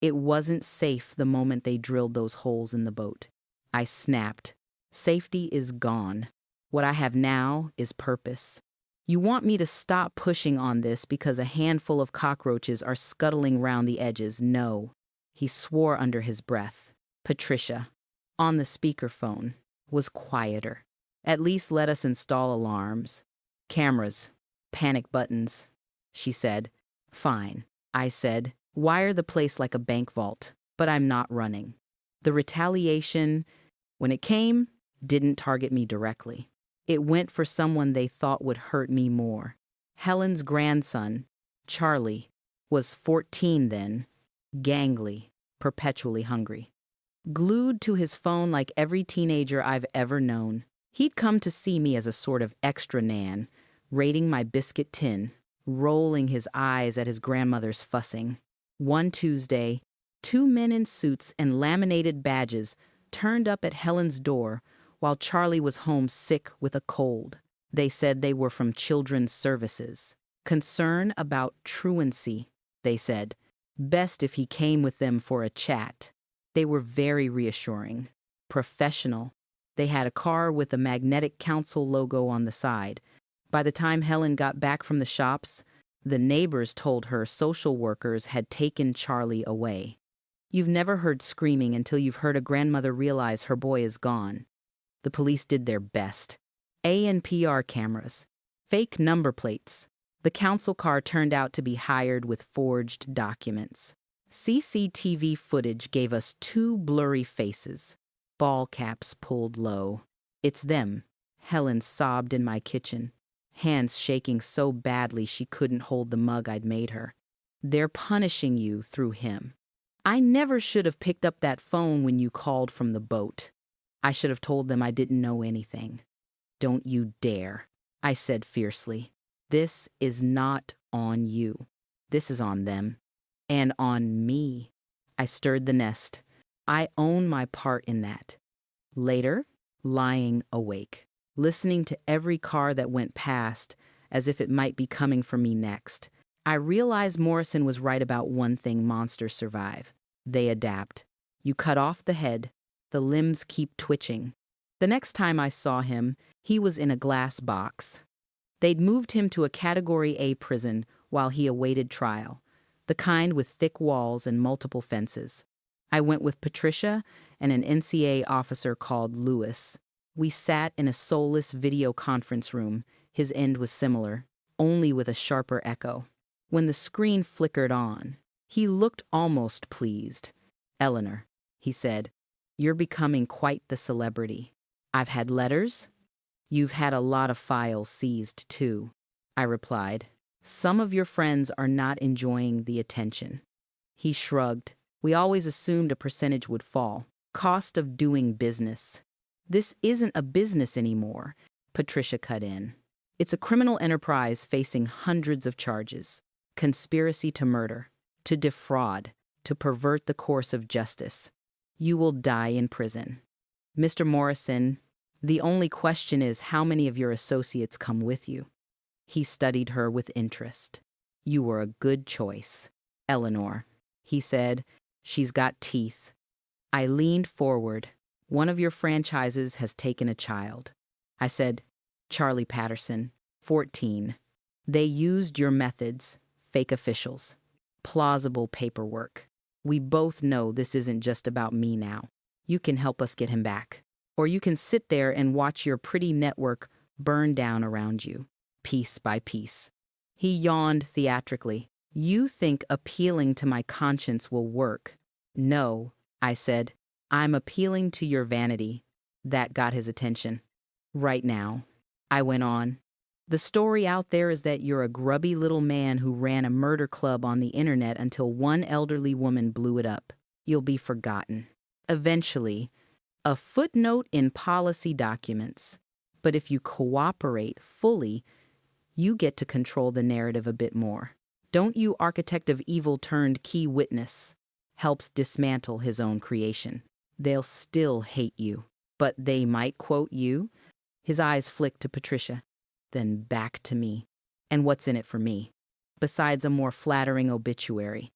It wasn't safe the moment they drilled those holes in the boat. I snapped. Safety is gone. What I have now is purpose. You want me to stop pushing on this because a handful of cockroaches are scuttling round the edges? No. He swore under his breath. Patricia, on the speakerphone, was quieter. At least let us install alarms. Cameras. Panic buttons. She said. Fine, I said. Wire the place like a bank vault, but I'm not running. The retaliation, when it came, didn't target me directly. It went for someone they thought would hurt me more. Helen's grandson, Charlie, was 14 then, gangly, perpetually hungry. Glued to his phone like every teenager I've ever known. He'd come to see me as a sort of extra nan, raiding my biscuit tin, rolling his eyes at his grandmother's fussing. One Tuesday, 2 men in suits and laminated badges turned up at Helen's door while Charlie was home sick with a cold. They said they were from Children's Services. Concern about truancy, they said. Best if he came with them for a chat. They were very reassuring. Professional. They had a car with a Magnetic Council logo on the side. By the time Helen got back from the shops, the neighbors told her social workers had taken Charlie away. You've never heard screaming until you've heard a grandmother realize her boy is gone. The police did their best. ANPR cameras. Fake number plates. The council car turned out to be hired with forged documents. CCTV footage gave us 2 blurry faces. Ball caps pulled low. It's them. Helen sobbed in my kitchen, hands shaking so badly she couldn't hold the mug I'd made her. They're punishing you through him. I never should have picked up that phone when you called from the boat. I should have told them I didn't know anything. Don't you dare, I said fiercely. This is not on you. This is on them. And on me. I stirred the nest. I own my part in that. Later, lying awake, listening to every car that went past as if it might be coming for me next, I realized Morrison was right about one thing monsters survive. They adapt. You cut off the head, the limbs keep twitching. The next time I saw him, he was in a glass box. They'd moved him to a Category A prison while he awaited trial, the kind with thick walls and multiple fences. I went with Patricia and an NCA officer called Lewis. We sat in a soulless video conference room. His end was similar, only with a sharper echo. When the screen flickered on, he looked almost pleased. "Eleanor," he said, "you're becoming quite the celebrity. I've had letters. You've had a lot of files seized, too," I replied. "Some of your friends are not enjoying the attention." He shrugged. "We always assumed a percentage would fall. Cost of doing business." "This isn't a business anymore," Patricia cut in. "It's a criminal enterprise facing hundreds of charges. Conspiracy to murder, to defraud, to pervert the course of justice. You will die in prison. Mr. Morrison, the only question is how many of your associates come with you." He studied her with interest. "You were a good choice. Eleanor," he said. "She's got teeth." I leaned forward. "One of your franchises has taken a child." I said, "Charlie Patterson, 14. They used your methods, fake officials, plausible paperwork. We both know this isn't just about me now. You can help us get him back. Or you can sit there and watch your pretty network burn down around you, piece by piece." He yawned theatrically. "You think appealing to my conscience will work." "No," I said. "I'm appealing to your vanity." That got his attention. "Right now," I went on, "the story out there is that you're a grubby little man who ran a murder club on the internet until one elderly woman blew it up. You'll be forgotten. Eventually, a footnote in policy documents. But if you cooperate fully, you get to control the narrative a bit more. Don't you, architect of evil turned key witness, helps dismantle his own creation. They'll still hate you, but they might quote you." His eyes flicked to Patricia, then back to me. "And what's in it for me, besides a more flattering obituary?"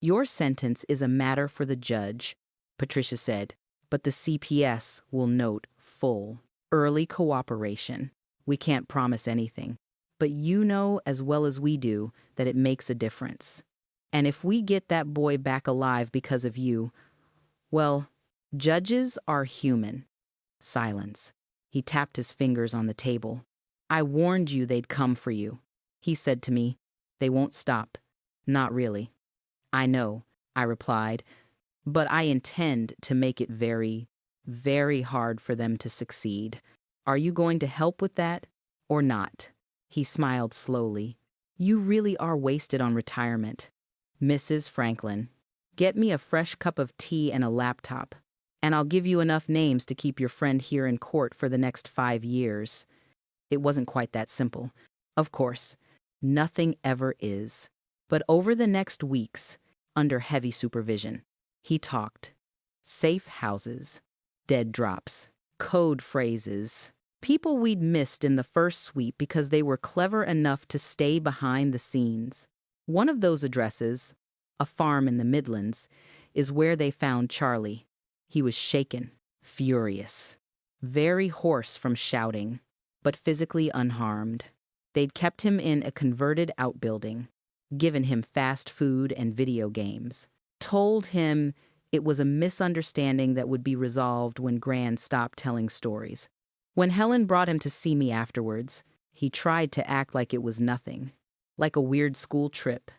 "Your sentence is a matter for the judge," Patricia said, "but the CPS will note full, early cooperation. We can't promise anything, but you know as well as we do that it makes a difference. And if we get that boy back alive because of you, well, judges are human." Silence. He tapped his fingers on the table. "I warned you they'd come for you," he said to me. "They won't stop. Not really." "I know," I replied, "but I intend to make it very, very hard for them to succeed. Are you going to help with that or not?" He smiled slowly. "You really are wasted on retirement. Mrs. Franklin, get me a fresh cup of tea and a laptop, and I'll give you enough names to keep your friend here in court for the next 5 years. It wasn't quite that simple. Of course, nothing ever is. But over the next weeks, under heavy supervision, he talked. Safe houses, dead drops, code phrases, people we'd missed in the first sweep because they were clever enough to stay behind the scenes. One of those addresses, a farm in the Midlands, is where they found Charlie. He was shaken, furious, very hoarse from shouting, but physically unharmed. They'd kept him in a converted outbuilding, given him fast food and video games, told him it was a misunderstanding that would be resolved when Gran stopped telling stories. When Helen brought him to see me afterwards, he tried to act like it was nothing, like a weird school trip.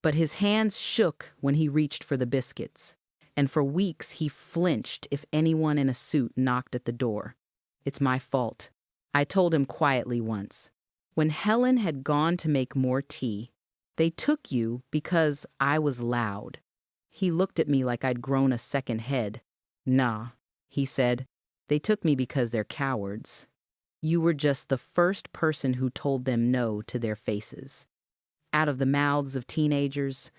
But his hands shook when he reached for the biscuits, and for weeks he flinched if anyone in a suit knocked at the door. "It's my fault," I told him quietly once. When Helen had gone to make more tea, "They took you because I was loud." He looked at me like I'd grown a second head. "Nah," he said, "they took me because they're cowards. You were just the first person who told them no to their faces." Out of the mouths of teenagers,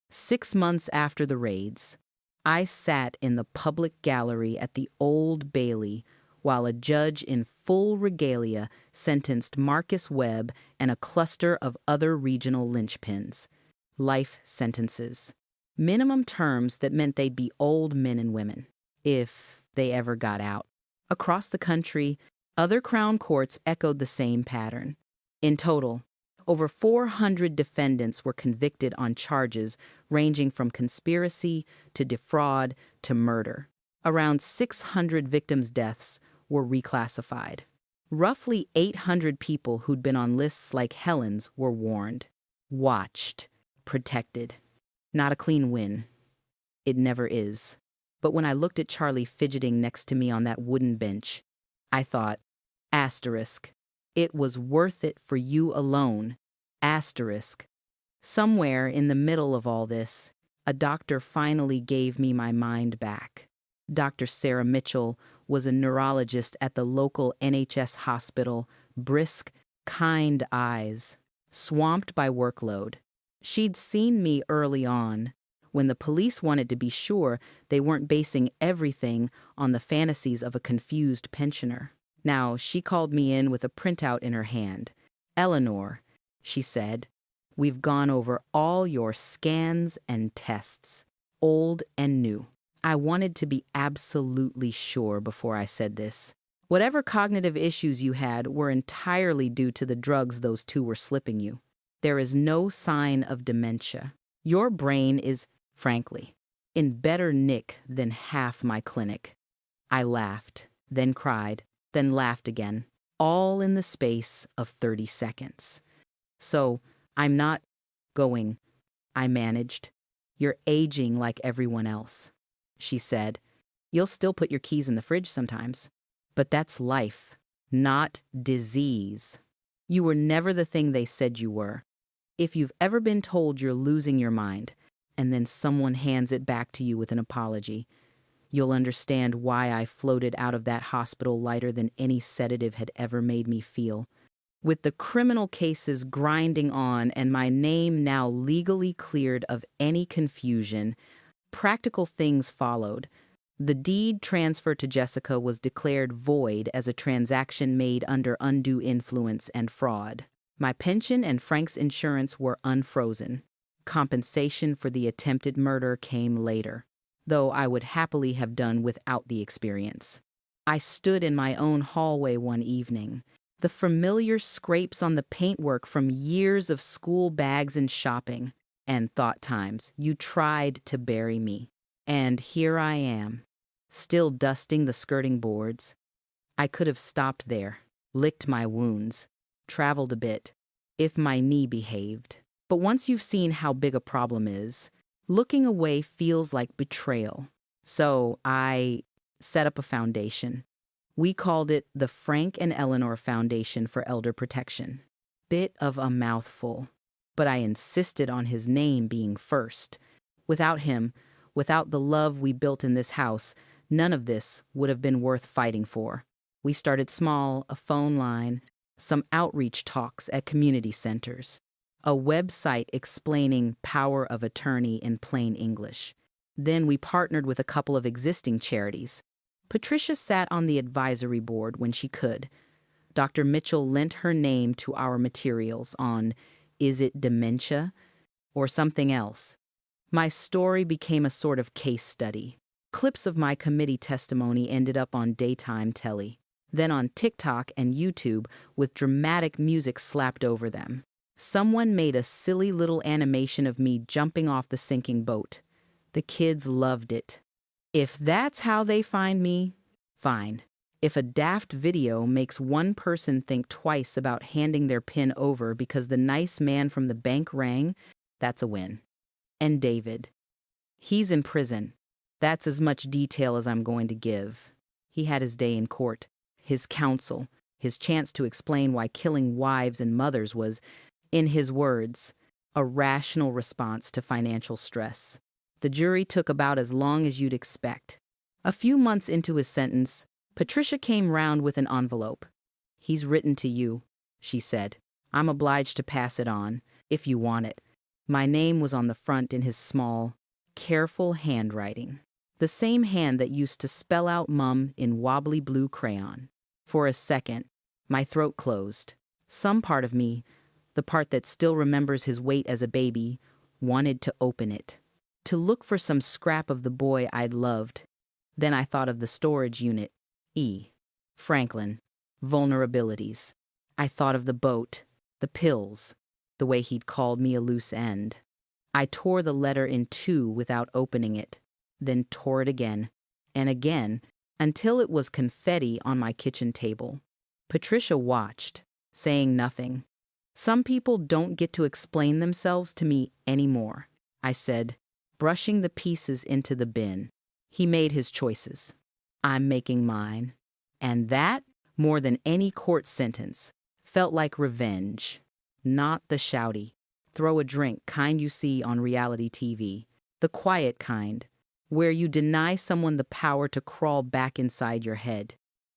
6 months after the raids, I sat in the public gallery at the Old Bailey while a judge in full regalia sentenced Marcus Webb and a cluster of other regional linchpins. Life sentences. Minimum terms that meant they'd be old men and women, if they ever got out. Across the country, other Crown courts echoed the same pattern. In total, over 400 defendants were convicted on charges ranging from conspiracy to defraud to murder. Around 600 victims' deaths were reclassified. Roughly 800 people who'd been on lists like Helen's were warned, watched, protected. Not a clean win. It never is. But when I looked at Charlie fidgeting next to me on that wooden bench, I thought, asterisk, it was worth it for you alone, asterisk. Somewhere in the middle of all this, a doctor finally gave me my mind back. Dr. Sarah Mitchell was a neurologist at the local NHS hospital, brisk, kind eyes, swamped by workload. She'd seen me early on, when the police wanted to be sure they weren't basing everything on the fantasies of a confused pensioner. Now, she called me in with a printout in her hand. "Eleanor," she said, "we've gone over all your scans and tests, old and new." I wanted to be absolutely sure before I said this. Whatever cognitive issues you had were entirely due to the drugs those two were slipping you. There is no sign of dementia. Your brain is, frankly, in better nick than half my clinic. I laughed, then cried, then laughed again, all in the space of 30 seconds. "So, I'm not going," I managed. "You're aging like everyone else," she said. "You'll still put your keys in the fridge sometimes. But that's life, not disease. You were never the thing they said you were. If you've ever been told you're losing your mind, and then someone hands it back to you with an apology, you'll understand why I floated out of that hospital lighter than any sedative had ever made me feel. With the criminal cases grinding on and my name now legally cleared of any confusion, practical things followed. The deed transfer to Jessica was declared void as a transaction made under undue influence and fraud. My pension and Frank's insurance were unfrozen. Compensation for the attempted murder came later, though I would happily have done without the experience. I stood in my own hallway one evening, the familiar scrapes on the paintwork from years of school bags and shopping, and thought times you tried to bury me. And here I am, still dusting the skirting boards. I could have stopped there, licked my wounds, traveled a bit, if my knee behaved. But once you've seen how big a problem is, looking away feels like betrayal. So I set up a foundation. We called it the Frank and Eleanor Foundation for Elder Protection. Bit of a mouthful, but I insisted on his name being first. Without him, without the love we built in this house, none of this would have been worth fighting for. We started small, a phone line, some outreach talks at community centers, a website explaining power of attorney in plain English. Then we partnered with a couple of existing charities. Patricia sat on the advisory board when she could. Dr. Mitchell lent her name to our materials on Is It Dementia? Or something else. My story became a sort of case study. Clips of my committee testimony ended up on daytime telly, then on TikTok and YouTube with dramatic music slapped over them. Someone made a silly little animation of me jumping off the sinking boat. The kids loved it. If that's how they find me, fine. If a daft video makes one person think twice about handing their PIN over because the nice man from the bank rang, that's a win. And David. He's in prison. That's as much detail as I'm going to give. He had his day in court, his counsel, his chance to explain why killing wives and mothers was, in his words, a rational response to financial stress. The jury took about as long as you'd expect. A few months into his sentence, Patricia came round with an envelope. "He's written to you," she said. "I'm obliged to pass it on, if you want it." My name was on the front in his small, careful handwriting. The same hand that used to spell out Mum in wobbly blue crayon. For a second, my throat closed. Some part of me, the part that still remembers his weight as a baby, wanted to open it. to look for some scrap of the boy I'd loved. Then I thought of the storage unit. Franklin. Vulnerabilities. I thought of the boat, the pills, the way he'd called me a loose end. I tore the letter in two without opening it, then tore it again, and again, until it was confetti on my kitchen table. Patricia watched, saying nothing. Some people don't get to explain themselves to me anymore, I said, brushing the pieces into the bin. He made his choices. I'm making mine. And that, more than any court sentence, felt like revenge. Not the shouty, throw a drink kind you see on reality TV. The quiet kind, where you deny someone the power to crawl back inside your head.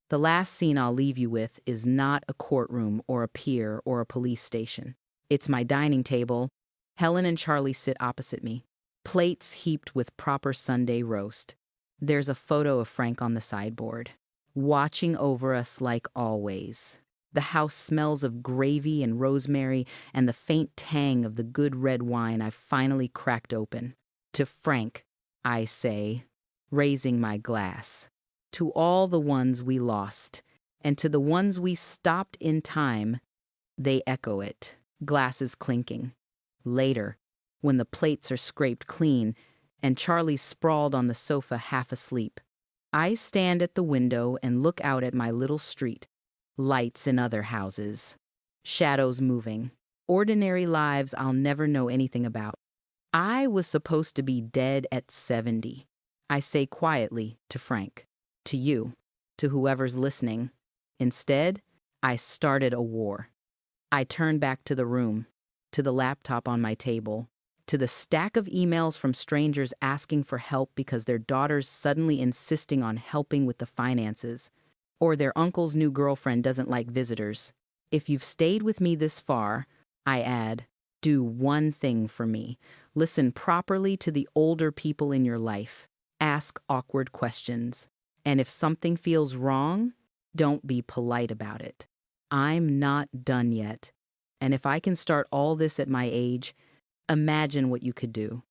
The last scene I'll leave you with is not a courtroom or a pier or a police station. It's my dining table. Helen and Charlie sit opposite me. Plates heaped with proper Sunday roast. There's a photo of Frank on the sideboard, watching over us like always. The house smells of gravy and rosemary and the faint tang of the good red wine I've finally cracked open. To Frank, I say, raising my glass. To all the ones we lost, and to the ones we stopped in time, they echo it, glasses clinking. Later, when the plates are scraped clean and Charlie's sprawled on the sofa half asleep, I stand at the window and look out at my little street. Lights in other houses. Shadows moving. Ordinary lives I'll never know anything about. I was supposed to be dead at 70. I say quietly to Frank, to you, to whoever's listening. Instead, I started a war. I turn back to the room, to the laptop on my table, to the stack of emails from strangers asking for help because their daughter's suddenly insisting on helping with the finances, or their uncle's new girlfriend doesn't like visitors. If you've stayed with me this far, I add, do one thing for me. Listen properly to the older people in your life. Ask awkward questions. And if something feels wrong, don't be polite about it. I'm not done yet. And if I can start all this at my age, imagine what you could do.